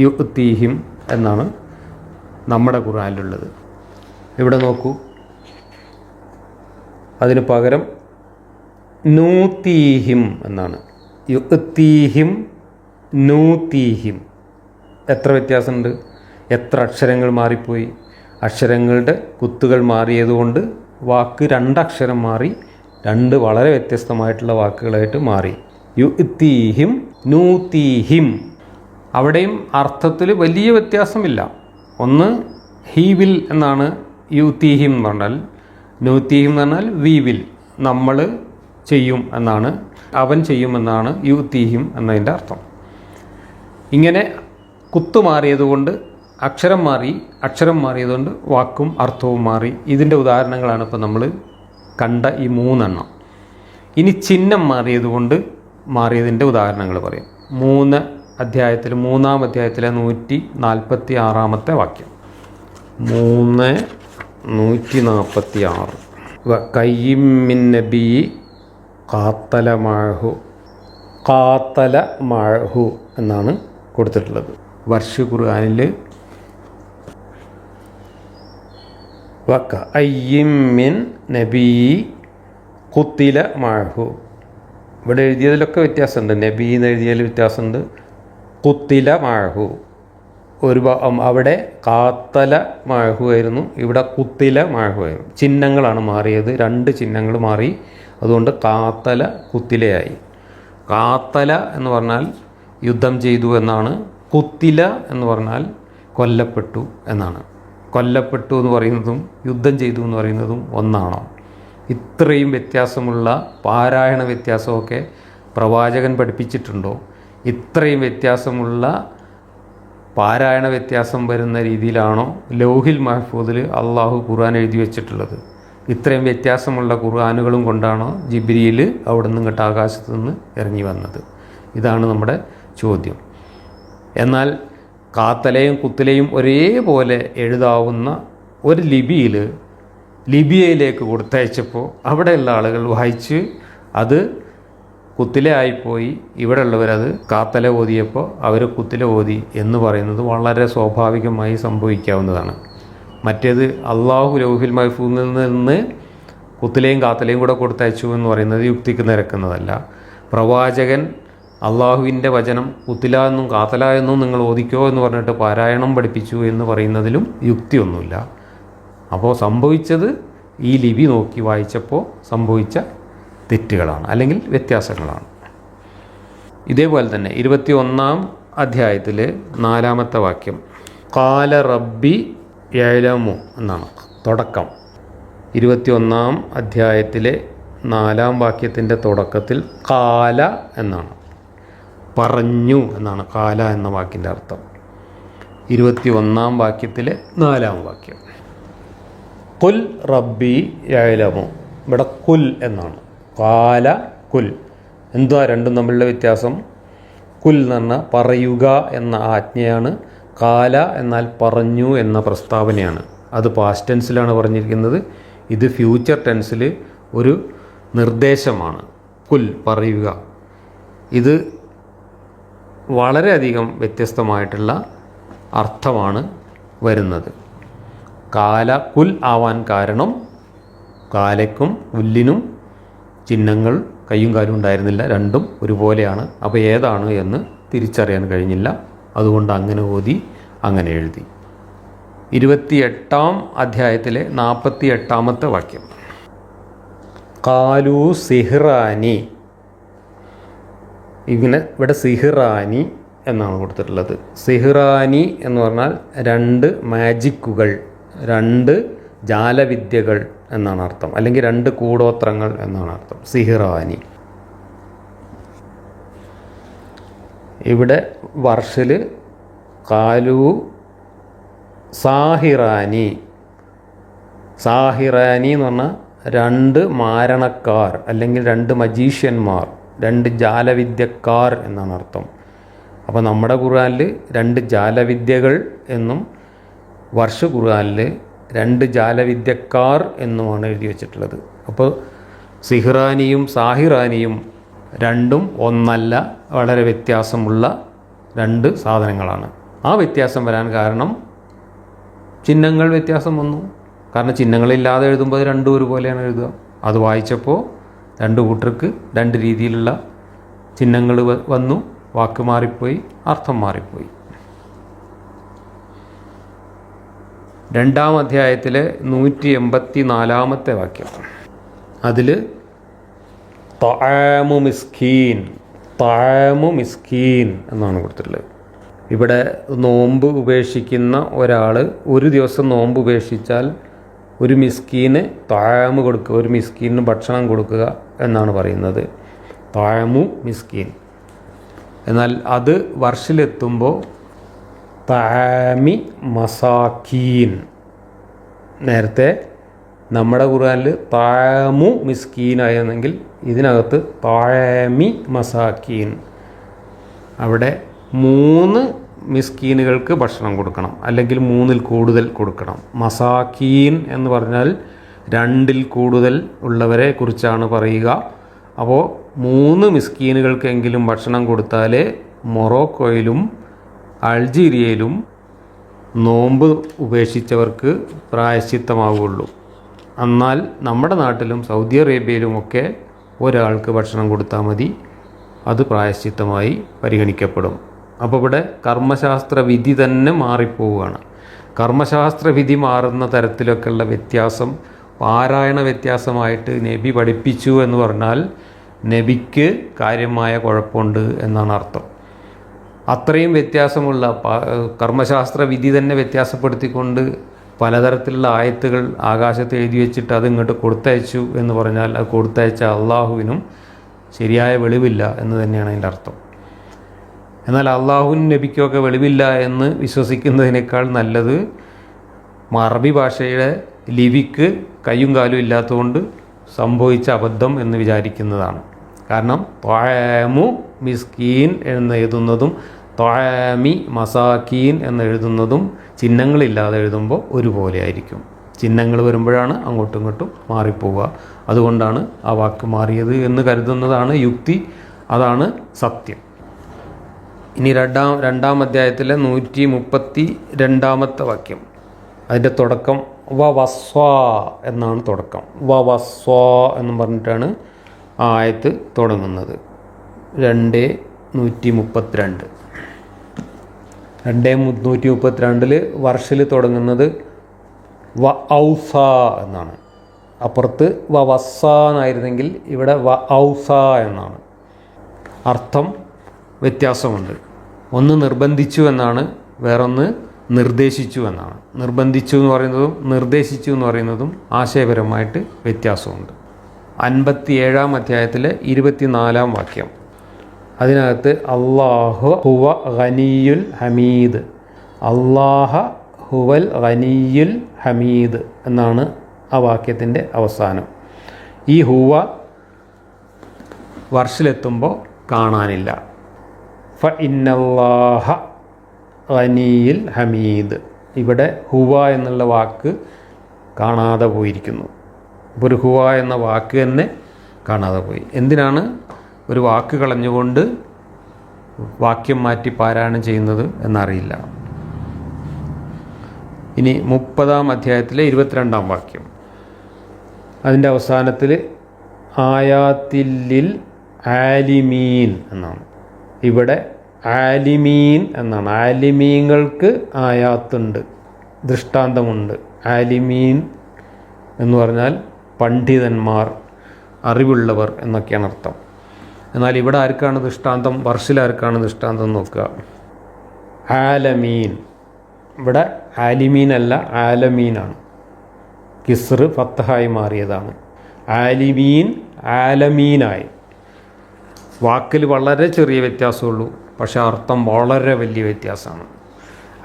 യുഅ്തീഹിം എന്നാണ് നമ്മുടെ ഖുർആനിലുള്ളത്. ഇവിടെ നോക്കൂ, അതിന് പകരം നൂതീഹിം എന്നാണ്. യുഅ്തീഹിം, നൂതീഹിം. എത്ര വ്യത്യാസമുണ്ട്, എത്ര അക്ഷരങ്ങൾ മാറിപ്പോയി. അക്ഷരങ്ങളുടെ കുത്തുകൾ മാറിയതുകൊണ്ട് വാക്ക് 2 അക്ഷരം മാറി, 2 വളരെ വ്യത്യസ്തമായിട്ടുള്ള വാക്കുകളായിട്ട് മാറി. യുഅ്തീഹിം, നൂതീഹിം. അവിടെയും അർത്ഥത്തിൽ വലിയ വ്യത്യാസമില്ല. ഒന്ന് ഹി വിൽ എന്നാണ് യുഅ്തീഹിം എന്ന് പറഞ്ഞാൽ, നൂതീഹിം എന്ന് പറഞ്ഞാൽ വി വിൽ, നമ്മൾ ചെയ്യും എന്നാണ്, അവൻ ചെയ്യുമെന്നാണ് യുഅ്തീഹിം എന്നതിൻ്റെ അർത്ഥം. ഇങ്ങനെ കുത്തു മാറിയതുകൊണ്ട് അക്ഷരം മാറി, അക്ഷരം മാറിയതുകൊണ്ട് വാക്കും അർത്ഥവും മാറി. ഇതിൻ്റെ ഉദാഹരണങ്ങളാണ് ഇപ്പോൾ നമ്മൾ കണ്ട ഈ 3 എണ്ണം. ഇനി ചിഹ്നം മാറിയതുകൊണ്ട് മാറിയതിൻ്റെ ഉദാഹരണങ്ങൾ പറയും. 3-ാം അധ്യായത്തിലെ 146-ാമത്തെ വാക്യം. 3:146 കയ്യിം മിൻ നബി ഖാത്തല മഅഹു എന്നാണ് കൊടുത്തിട്ടുള്ളത്. വർഷ ഖുർആനിൽ വകഅയ്യിം മിൻ നബി ഖുത്തില മഅഹു. ഇവിടെ എഴുതിയതിലൊക്കെ വ്യത്യാസമുണ്ട്. നബി എന്ന് എഴുതിയതിൽ വ്യത്യാസമുണ്ട്, ഖുത്തില മഅഹു. അവിടെ കാത്തല മഅഹു ആയിരുന്നു, ഇവിടെ ഖുത്തില മഅഹു ആയിരുന്നു. ചിഹ്നങ്ങളാണ് മാറിയത്, 2 ചിഹ്നങ്ങൾ മാറി. അതുകൊണ്ട് കാത്തല ഖുത്തിലയായി. കാത്തല എന്ന് പറഞ്ഞാൽ യുദ്ധം ചെയ്തു എന്നാണ്. ഖുത്തില എന്ന് പറഞ്ഞാൽ കൊല്ലപ്പെട്ടു എന്നാണ്. കൊല്ലപ്പെട്ടു എന്ന് പറയുന്നതും യുദ്ധം ചെയ്തു എന്ന് പറയുന്നതും ഒന്നാണോ? ഇത്രയും വ്യത്യാസമുള്ള പാരായണ വ്യത്യാസമൊക്കെ പ്രവാചകൻ പഠിപ്പിച്ചിട്ടുണ്ടോ? ഇത്രയും വ്യത്യാസമുള്ള പാരായണ വ്യത്യാസം വരുന്ന രീതിയിലാണോ ലൗഹിൽ മഹ്ഫൂദിൽ അള്ളാഹു ഖുർആൻ എഴുതി വെച്ചിട്ടുള്ളത്? ഇത്രയും വ്യത്യാസമുള്ള ഖുർആനുകളും കൊണ്ടാണോ ജിബ്രീൽ അവിടെ നിന്ന് ഇങ്ങോട്ട് ആകാശത്ത് നിന്ന് ഇറങ്ങി വന്നത്? ഇതാണ് നമ്മുടെ ചോദ്യം. എന്നാൽ കാത്തലയും കുത്തലയും ഒരേപോലെ എഴുതാവുന്ന ഒരു ലിപിയിൽ ലിബിയയിലേക്ക് കൊടുത്തയച്ചപ്പോൾ അവിടെയുള്ള ആളുകൾ വായിച്ച് അത് കുത്തില ആയിപ്പോയി, ഇവിടെ ഉള്ളവരത് കാത്തല ഓതിയപ്പോൾ അവർ കുത്തില ഓതി എന്ന് പറയുന്നത് വളരെ സ്വാഭാവികമായി സംഭവിക്കാവുന്നതാണ്. മറ്റേത് അള്ളാഹു ലൗഹിൽ മഹ്ഫൂദിൽ നിന്ന് കുത്തിലയും കാത്തലയും കൂടെ കൊടുത്തയച്ചു എന്ന് പറയുന്നത് യുക്തിക്ക് നിരക്കുന്നതല്ല. പ്രവാചകൻ അള്ളാഹുവിൻ്റെ വചനം കുത്തില എന്നും കാത്തല എന്നും നിങ്ങൾ ഓദിക്കോ എന്ന് പറഞ്ഞിട്ട് പാരായണം പഠിപ്പിച്ചു എന്ന് പറയുന്നതിലും യുക്തിയൊന്നുമില്ല. അപ്പോൾ സംഭവിച്ചത് ഈ ലിപി നോക്കി വായിച്ചപ്പോൾ സംഭവിച്ച തെറ്റുകളാണ്, അല്ലെങ്കിൽ വ്യത്യാസങ്ങളാണ്. ഇതേപോലെ തന്നെ 21-ാം അധ്യായത്തിൽ 4-ാമത്തെ വാക്യം ഖാല റബ്ബി യഅലമു എന്നാണ് തുടക്കം. 21-ാം അധ്യായത്തിലെ 4-ാം വാക്യത്തിൻ്റെ തുടക്കത്തിൽ ഖാല എന്നാണ്, പറഞ്ഞു എന്നാണ് ഖാല എന്ന വാക്കിൻ്റെ അർത്ഥം. 21-ാം വാക്യത്തിലെ 4-ാം വാക്യം ഖുൽ റബ്ബി യഅലമു, ഇവിടെ കുൽ എന്നാണ്. ഖാല കുൽ. എന്തുവാ രണ്ടും തമ്മിലുള്ള വ്യത്യാസം? കുൽ എന്ന് പറഞ്ഞാൽ പറയുക എന്ന ആജ്ഞയാണ്, ഖാല എന്നാൽ പറഞ്ഞു എന്ന പ്രസ്താവനയാണ്. അത് പാസ്റ്റ് ടെൻസിലാണ് പറഞ്ഞിരിക്കുന്നത്, ഇത് ഫ്യൂച്ചർ ടെൻസിൽ ഒരു നിർദ്ദേശമാണ്. കുൽ പറയുക. ഇത് വളരെയധികം വ്യത്യസ്തമായിട്ടുള്ള അർത്ഥമാണ് വരുന്നത്. കാല കുൽ ആവാൻ കാരണം കാലയ്ക്കും കുല്ലിനും ചിഹ്നങ്ങൾ കയ്യും കാലും ഉണ്ടായിരുന്നില്ല, രണ്ടും ഒരുപോലെയാണ്. അപ്പോൾ ഏതാണ് എന്ന് തിരിച്ചറിയാൻ കഴിഞ്ഞില്ല, അതുകൊണ്ട് അങ്ങനെ ഓതി, അങ്ങനെ എഴുതി. 28-ാം അധ്യായത്തിലെ 48-ാമത്തെ വാക്യം കാലു സിഹ്റാനി. ഇങ്ങനെ ഇവിടെ സിഹ്റാനി എന്നാണ് കൊടുത്തിട്ടുള്ളത്. സിഹ്റാനി എന്ന് പറഞ്ഞാൽ 2 മാജിക്കുകൾ, 2 ജാലവിദ്യകൾ എന്നാണ് അർത്ഥം, അല്ലെങ്കിൽ 2 കൂടോത്രങ്ങൾ എന്നാണ് അർത്ഥം. സിഹ്റാനി. ഇവിടെ വർഷിൽ കാലു സാഹിറാനി. സാഹിറാനി എന്ന് പറഞ്ഞാൽ 2 മാരണക്കാർ, അല്ലെങ്കിൽ 2 മജീഷ്യന്മാർ, 2 ജാലവിദ്യക്കാർ എന്നാണ് അർത്ഥം. അപ്പോൾ നമ്മുടെ ഖുർആനിൽ 2 ജാലവിദ്യകൾ എന്നും വർഷ ഖുർആനിൽ 2 ജാലവിദ്യക്കാർ എന്നുമാണ് എഴുതി വച്ചിട്ടുള്ളത്. അപ്പോൾ സിഹ്റാനിയും സാഹിറാനിയും രണ്ടും ഒന്നല്ല, വളരെ വ്യത്യാസമുള്ള 2 സാധനങ്ങളാണ്. ആ വ്യത്യാസം വരാൻ കാരണം ചിഹ്നങ്ങൾ വ്യത്യാസം വന്നു. കാരണം ചിഹ്നങ്ങളില്ലാതെ എഴുതുമ്പോൾ അത് രണ്ടും ഒരുപോലെയാണ് എഴുതുക. അത് വായിച്ചപ്പോൾ 2 കൂട്ടർക്ക് 2 രീതിയിലുള്ള ചിഹ്നങ്ങൾ വന്നു, വാക്ക് മാറിപ്പോയി, അർത്ഥം മാറിപ്പോയി. 2-ാം അധ്യായത്തിലെ 184-ാമത്തെ വാക്യം, അതിൽ തഅമു മിസ്കീൻ, തഅമു മിസ്കീൻ എന്നാണ് കൊടുത്തിട്ടുള്ളത്. ഇവിടെ നോമ്പ് ഉപേക്ഷിക്കുന്ന ഒരാൾ ഒരു ദിവസം നോമ്പ് ഉപേക്ഷിച്ചാൽ ഒരു മിസ്കീന് തഅമു കൊടുക്കുക, ഒരു മിസ്കീന് ഭക്ഷണം കൊടുക്കുക എന്നാണ് പറയുന്നത്, തഅമു മിസ്കീൻ. എന്നാൽ അത് വർഷിലെത്തുമ്പോൾ തഅമി മസാക്കീൻ. നേരത്തെ നമ്മുടെ ഖുർആനിൽ തഅമു മിസ്കീനായിരുന്നെങ്കിൽ ഇതിനകത്ത് തഅമി മസാക്കീൻ. അവിടെ 3 മിസ്കീനുകൾക്ക് ഭക്ഷണം കൊടുക്കണം, അല്ലെങ്കിൽ 3-ൽ കൂടുതൽ കൊടുക്കണം. മസാക്കീൻ എന്ന് പറഞ്ഞാൽ 2-ൽ കൂടുതൽ ഉള്ളവരെ കുറിച്ചാണ് പറയുക. അപ്പോൾ 3 മിസ്കീനുകൾക്കെങ്കിലും ഭക്ഷണം കൊടുത്താലേ മൊറോക്കോയിലും അൾജീരിയയിലും നോമ്പ് ഉപേക്ഷിച്ചവർക്ക് പ്രായശ്ചിത്തമാവുകയുള്ളൂ. എന്നാൽ നമ്മുടെ നാട്ടിലും സൗദി അറേബ്യയിലുമൊക്കെ ഒരാൾക്ക് ഭക്ഷണം കൊടുത്താൽ മതി, അത് പ്രായശ്ചിത്തമായി പരിഗണിക്കപ്പെടും. അപ്പോൾ ഇവിടെ കർമ്മശാസ്ത്ര വിധി തന്നെ മാറിപ്പോവുകയാണ്. കർമ്മശാസ്ത്ര വിധി മാറുന്ന തരത്തിലൊക്കെയുള്ള വ്യത്യാസം പാരായണ വ്യത്യാസമായിട്ട് നബി പഠിപ്പിച്ചു എന്ന് പറഞ്ഞാൽ നബിക്ക് കാര്യമായ കുഴപ്പമുണ്ട് എന്നാണ് അർത്ഥം. അത്രയും വ്യത്യാസമുള്ള കർമ്മശാസ്ത്ര വിധി തന്നെ വ്യത്യാസപ്പെടുത്തിക്കൊണ്ട് പലതരത്തിലുള്ള ആയത്തുകൾ ആകാശത്ത് എഴുതി വെച്ചിട്ട് അത് ഇങ്ങോട്ട് കൊടുത്തയച്ചു എന്ന് പറഞ്ഞാൽ അത് കൊടുത്തയച്ച അള്ളാഹുവിനും ശരിയായ വെളിവില്ല എന്ന് തന്നെയാണ് അതിൻ്റെ അർത്ഥം. എന്നാൽ അള്ളാഹുവിനും നബിക്കൊക്കെ വെളിവില്ല എന്ന് വിശ്വസിക്കുന്നതിനേക്കാൾ നല്ലത് അറബി ഭാഷയുടെ ലിപിക്ക് കയ്യും കാലും ഇല്ലാത്തതുകൊണ്ട് സംഭവിച്ച അബദ്ധം എന്ന് വിചാരിക്കുന്നതാണ്. കാരണം തഅമു മിസ്കീൻ എന്ന് എഴുതുന്നതും തഅമി മസാക്കീൻ എന്ന് എഴുതുന്നതും ചിഹ്നങ്ങളില്ലാതെ എഴുതുമ്പോൾ ഒരുപോലെ ആയിരിക്കും. ചിഹ്നങ്ങൾ വരുമ്പോഴാണ് അങ്ങോട്ടും ഇങ്ങോട്ടും മാറിപ്പോവുക. അതുകൊണ്ടാണ് ആ വാക്ക് മാറിയത് എന്ന് കരുതുന്നതാണ് യുക്തി, അതാണ് സത്യം. ഇനി 2-ാം അധ്യായത്തിലെ 132-ാമത്തെ വാക്യം, അതിൻ്റെ തുടക്കം വവസ്വാ എന്നാണ് തുടക്കം. വവസ്വാ എന്നും പറഞ്ഞിട്ടാണ് ആ ആയത്ത് തുടങ്ങുന്നത്. 2:132. 2:132 വർഷിൽ തുടങ്ങുന്നത് വ ഔസ എന്നാണ്. അപ്പുറത്ത് വ വസ്സ എന്നായിരുന്നെങ്കിൽ ഇവിടെ വ ഔസ എന്നാണ്. അർത്ഥം വ്യത്യാസമുണ്ട്. ഒന്ന് നിർബന്ധിച്ചു എന്നാണ്, വേറൊന്ന് നിർദ്ദേശിച്ചു എന്നാണ്. നിർബന്ധിച്ചു എന്ന് പറയുന്നതും നിർദ്ദേശിച്ചു എന്ന് പറയുന്നതും ആശയപരമായിട്ട് വ്യത്യാസമുണ്ട്. 57-ാം അധ്യായത്തിലെ 24-ാം വാക്യം, അതിനകത്ത് അല്ലാഹു ഹുവ ഗനിയുൽ ഹമീദ്, അല്ലാഹ ഹുവൽ ഗനിയുൽ ഹമീദ് എന്നാണ് ആ വാക്യത്തിൻ്റെ അവസാനം. ഈ ഹുവ വർഷിലെത്തുമ്പോൾ കാണാനില്ല. ഫ ഇന്നല്ലാഹ ഗനിയുൽ ഹമീദ്, ഇവിടെ ഹുവ എന്നുള്ള വാക്ക് കാണാതെ പോയിരിക്കുന്നു. ഇപ്പോൾ ഒരു ഹുവ എന്ന വാക്ക് തന്നെ കാണാതെ പോയി. എന്തിനാണ് ഒരു വാക്ക് കളഞ്ഞുകൊണ്ട് വാക്യം മാറ്റി പാരായണം ചെയ്യുന്നത് എന്നറിയില്ല. ഇനി 30-ാം അധ്യായത്തിലെ 22-ാം വാക്യം, അതിൻ്റെ അവസാനത്തിൽ ആയാത്തില്ലിൽ ആലിമീൻ എന്നാണ്. ഇവിടെ ആലിമീൻ എന്നാണ്. ആലിമീങ്ങൾക്ക് ആയാത്തുണ്ട്, ദൃഷ്ടാന്തമുണ്ട്. ആലിമീൻ എന്ന് പറഞ്ഞാൽ പണ്ഡിതന്മാർ, അറിവുള്ളവർ എന്നൊക്കെയാണ് അർത്ഥം. എന്നാൽ ഇവിടെ ആർക്കാണ് ദൃഷ്ടാന്തം? വർഷിലാർക്കാണ് ദൃഷ്ടാന്തം നോക്കുക. ആലമീൻ, ഇവിടെ ആലിമീൻ അല്ല ആലമീനാണ്. കിസ്ർ ഫത്തഹായി മാറിയതാണ്. ആലിമീൻ ആലമീനായി. വാക്കിൽ വളരെ ചെറിയ വ്യത്യാസമുള്ളൂ, പക്ഷേ അർത്ഥം വളരെ വലിയ വ്യത്യാസമാണ്.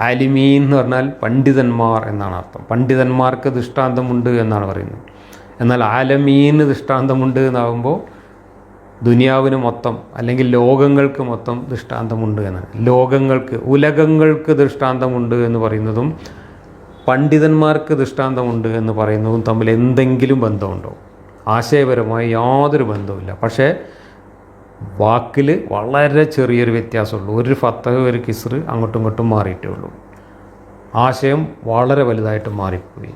ആലിമീൻ എന്ന് പറഞ്ഞാൽ പണ്ഡിതന്മാർ എന്നാണ് അർത്ഥം. പണ്ഡിതന്മാർക്ക് ദൃഷ്ടാന്തമുണ്ട് എന്നാണ് പറയുന്നത്. എന്നാൽ ആലമീന് ദൃഷ്ടാന്തമുണ്ട് എന്നാകുമ്പോൾ ദുനിയാവിന് മൊത്തം അല്ലെങ്കിൽ ലോകങ്ങൾക്ക് മൊത്തം ദൃഷ്ടാന്തമുണ്ട് എന്നാണ്. ലോകങ്ങൾക്ക്, ഉലകങ്ങൾക്ക് ദൃഷ്ടാന്തമുണ്ട് എന്ന് പറയുന്നതും പണ്ഡിതന്മാർക്ക് ദൃഷ്ടാന്തമുണ്ട് എന്ന് പറയുന്നതും തമ്മിൽ എന്തെങ്കിലും ബന്ധമുണ്ടോ? ആശയപരമായി യാതൊരു ബന്ധവുമില്ല. പക്ഷേ വാക്കിൽ വളരെ ചെറിയൊരു വ്യത്യാസമുള്ളൂ. ഒരു ഫത്തഹ് ഒരു കിസ്ർ അങ്ങോട്ടും ഇങ്ങോട്ടും മാറിയിട്ടേ ഉള്ളൂ. ആശയം വളരെ വലുതായിട്ട് മാറിപ്പോയി.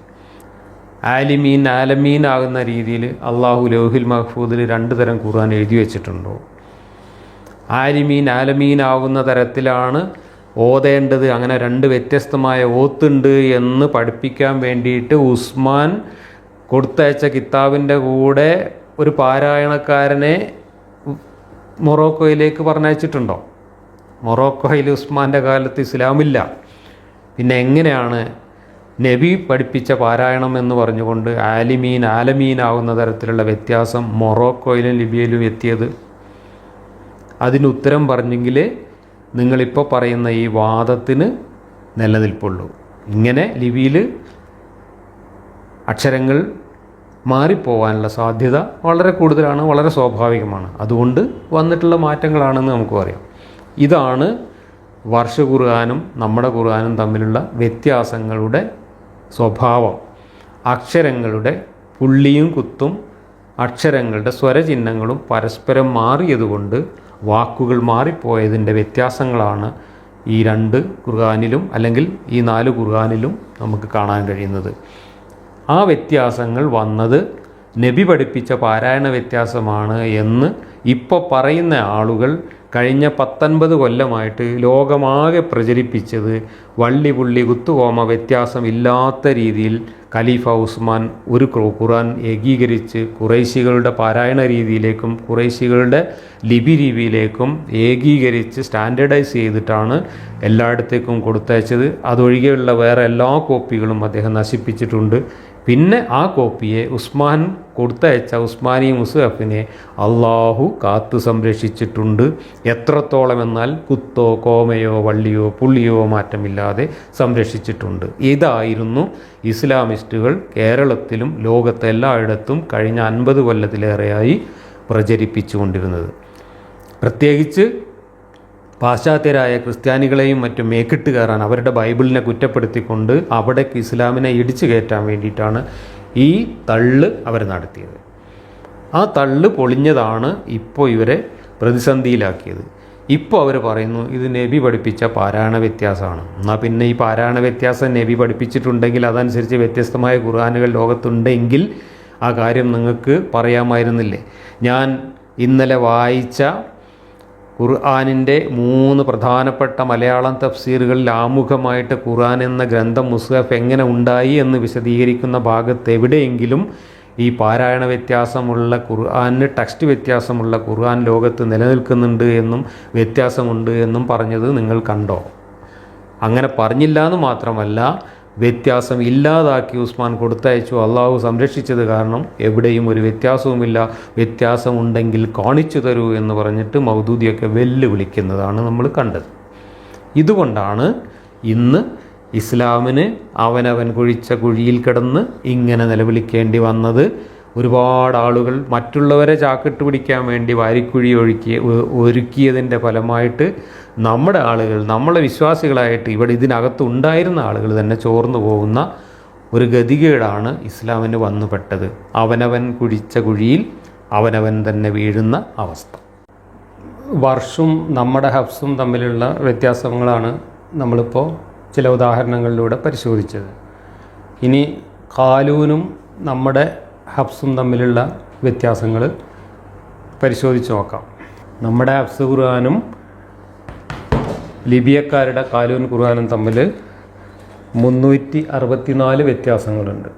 ആലിമീൻ ആലമീൻ ആകുന്ന രീതിയിൽ അള്ളാഹു ലൗഹിൽ മഹ്ഫൂദിൽ 2 തരം ഖുർആൻ എഴുതി വെച്ചിട്ടുണ്ടോ? ആലിമീൻ ആലമീൻ ആകുന്ന തരത്തിലാണ് ഓതേണ്ടത്, അങ്ങനെ 2 വ്യത്യസ്തമായ ഓത്തുണ്ട് എന്ന് പഠിപ്പിക്കാൻ വേണ്ടിയിട്ട് ഉസ്മാൻ കൊടുത്തയച്ച കിതാബിൻ്റെ കൂടെ ഒരു പാരായണക്കാരനെ മൊറോക്കോയിലേക്ക് പറഞ്ഞയച്ചിട്ടുണ്ടോ? മൊറോക്കോയിൽ ഉസ്മാൻ്റെ കാലത്ത് ഇസ്ലാമില്ല. പിന്നെ എങ്ങനെയാണ് നബി പഠിപ്പിച്ച പാരായണം എന്ന് പറഞ്ഞുകൊണ്ട് ആലിമീൻ ആലമീൻ ആകുന്ന തരത്തിലുള്ള വ്യത്യാസം മൊറോക്കോയിലും ലിബിയയിലും എത്തിയത്? അതിന് ഉത്തരം പറഞ്ഞെങ്കിലേ നിങ്ങളിപ്പോൾ പറയുന്ന ഈ വാദത്തിന് നിലനിൽപ്പുള്ളൂ. ഇങ്ങനെ ലിപിയിൽ അക്ഷരങ്ങൾ മാറിപ്പോവാനുള്ള സാധ്യത വളരെ കൂടുതലാണ്, വളരെ സ്വാഭാവികമാണ്. അതുകൊണ്ട് വന്നിട്ടുള്ള മാറ്റങ്ങളാണെന്ന് നമുക്ക് പറയാം. ഇതാണ് വർഷ ഖുർആനും നമ്മുടെ ഖുർആനും തമ്മിലുള്ള വ്യത്യാസങ്ങളുടെ സ്വഭാവം. അക്ഷരങ്ങളുടെ പുള്ളിയും കുത്തും അക്ഷരങ്ങളുടെ സ്വരചിഹ്നങ്ങളും പരസ്പരം മാറിയതുകൊണ്ട് വാക്കുകൾ മാറിപ്പോയതിൻ്റെ വ്യത്യാസങ്ങളാണ് ഈ 2 ഖുർആനിലും അല്ലെങ്കിൽ ഈ 4 ഖുർആനിലും നമുക്ക് കാണാൻ കഴിയുന്നത്. ആ വ്യത്യാസങ്ങൾ വന്നത് നബി പഠിപ്പിച്ച പാരായണ വ്യത്യാസമാണ് എന്ന് ഇപ്പോൾ പറയുന്ന ആളുകൾ കഴിഞ്ഞ 19 കൊല്ലമായിട്ട് ലോകമാകെ പ്രചരിപ്പിച്ചത് വള്ളി പുള്ളി കുത്തുകോമ വ്യത്യാസമില്ലാത്ത രീതിയിൽ ഖലീഫ ഉസ്മാൻ ഒരു ഖുർആൻ ഏകീകരിച്ച് ഖുറൈശികളുടെ പാരായണ രീതിയിലേക്കും ഖുറൈശികളുടെ ലിപി രീതിയിലേക്കും ഏകീകരിച്ച് സ്റ്റാൻഡേർഡൈസ് ചെയ്തിട്ടാണ് എല്ലായിടത്തേക്കും കൊടുത്തയച്ചത്. അതൊഴികെയുള്ള വേറെ എല്ലാ കോപ്പികളും അദ്ദേഹം നശിപ്പിച്ചിട്ടുണ്ട്. പിന്നെ ആ കോപ്പിയെ ഉസ്മാൻ കൊടുത്തയച്ച ഉസ്മാനി മുസ്ഹഫിനെ അള്ളാഹു കാത്തു സംരക്ഷിച്ചിട്ടുണ്ട്. എത്രത്തോളം എന്നാൽ കുത്തോ കോമയോ വള്ളിയോ പുള്ളിയോ മാറ്റമില്ലാതെ സംരക്ഷിച്ചിട്ടുണ്ട്. ഇതായിരുന്നു ഇസ്ലാമിസ്റ്റുകൾ കേരളത്തിലും ലോകത്തെ എല്ലായിടത്തും കഴിഞ്ഞ 50 കൊല്ലത്തിലേറെയായി പ്രചരിപ്പിച്ചുകൊണ്ടിരുന്നത്. പ്രത്യേകിച്ച് പാശ്ചാത്യരായ ക്രിസ്ത്യാനികളെയും മറ്റും മേക്കിട്ട് കയറാൻ അവരുടെ ബൈബിളിനെ കുറ്റപ്പെടുത്തിക്കൊണ്ട് അവിടേക്ക് ഇസ്ലാമിനെ ഇടിച്ചു കയറ്റാൻ വേണ്ടിയിട്ടാണ് ഈ തള്ള് അവർ നടത്തിയത്. ആ തള്ള് പൊളിഞ്ഞതാണ് ഇപ്പോൾ ഇവരെ പ്രതിസന്ധിയിലാക്കിയത്. ഇപ്പോൾ അവർ പറയുന്നു ഇത് നബി പഠിപ്പിച്ച പാരായണ വ്യത്യാസമാണ്. എന്നാൽ പിന്നെ ഈ പാരായണ വ്യത്യാസം നബി പഠിപ്പിച്ചിട്ടുണ്ടെങ്കിൽ അതനുസരിച്ച് വ്യത്യസ്തമായ ഖുർആനുകൾ ലോകത്തുണ്ടെങ്കിൽ ആ കാര്യം നിങ്ങൾക്ക് പറയാമായിരുന്നില്ലേ? ഞാൻ ഇന്നലെ വായിച്ച ഖുർആനിൻ്റെ 3 പ്രധാനപ്പെട്ട മലയാളം തഫ്സീറുകളിൽ ആമുഖമായിട്ട് ഖുർആൻ എന്ന ഗ്രന്ഥം മുസ്ഹഫ് എങ്ങനെ ഉണ്ടായി എന്ന് വിശദീകരിക്കുന്ന ഭാഗത്ത് എവിടെയെങ്കിലും ഈ പാരായണ വ്യത്യാസമുള്ള ഖുർആന് ടെക്സ്റ്റ് വ്യത്യാസമുള്ള ഖുർആൻ ലോകത്ത് നിലനിൽക്കുന്നുണ്ട് എന്നും വ്യത്യാസമുണ്ട് എന്നും പറഞ്ഞത് നിങ്ങൾ കണ്ടോ? അങ്ങനെ പറഞ്ഞില്ല എന്ന് മാത്രമല്ല, വ്യത്യാസം ഇല്ലാതാക്കി ഉസ്മാൻ കൊടുത്തയച്ചു. അള്ളാഹു സംരക്ഷിച്ചത് കാരണം എവിടെയും ഒരു വ്യത്യാസവുമില്ല, വ്യത്യാസമുണ്ടെങ്കിൽ കാണിച്ചു തരൂ എന്ന് പറഞ്ഞിട്ട് മൗദൂദിയൊക്കെ വെല്ലുവിളിക്കുന്നതാണ് നമ്മൾ കണ്ടത്. ഇതുകൊണ്ടാണ് ഇന്ന് ഇസ്ലാമിന് അവനവൻ കുഴിച്ച കുഴിയിൽ കിടന്ന് ഇങ്ങനെ നിലവിളിക്കേണ്ടി വന്നത്. ഒരുപാട് ആളുകൾ മറ്റുള്ളവരെ ചാക്കിട്ട് പിടിക്കാൻ വേണ്ടി വാരിക്കുഴി ഒരുക്കിയതിൻ്റെ ഫലമായിട്ട് നമ്മുടെ ആളുകൾ, നമ്മളെ വിശ്വാസികളായിട്ട് ഇവിടെ ഇതിനകത്ത് ഉണ്ടായിരുന്ന ആളുകൾ തന്നെ ചോർന്നു പോകുന്ന ഒരു ഗതികേടാണ് ഇസ്ലാമിന് വന്നുപെട്ടത്. അവനവൻ കുഴിച്ച കുഴിയിൽ അവനവൻ തന്നെ വീഴുന്ന അവസ്ഥ. വർഷും നമ്മുടെ ഹഫ്സും തമ്മിലുള്ള വ്യത്യാസങ്ങളാണ് നമ്മളിപ്പോൾ ചില ഉദാഹരണങ്ങളിലൂടെ പരിശോധിച്ചത്. ഇനി ഖാലൂനും നമ്മുടെ ഹഫ്സും തമ്മിലുള്ള വ്യത്യാസങ്ങൾ പരിശോധിച്ച് നോക്കാം. നമ്മുടെ ഹഫ്സ് ഖുർആനും ലിബിയക്കാരുടെ ഖാലൂൻ ഖുർആനും തമ്മിൽ 364 വ്യത്യാസങ്ങളുണ്ട്.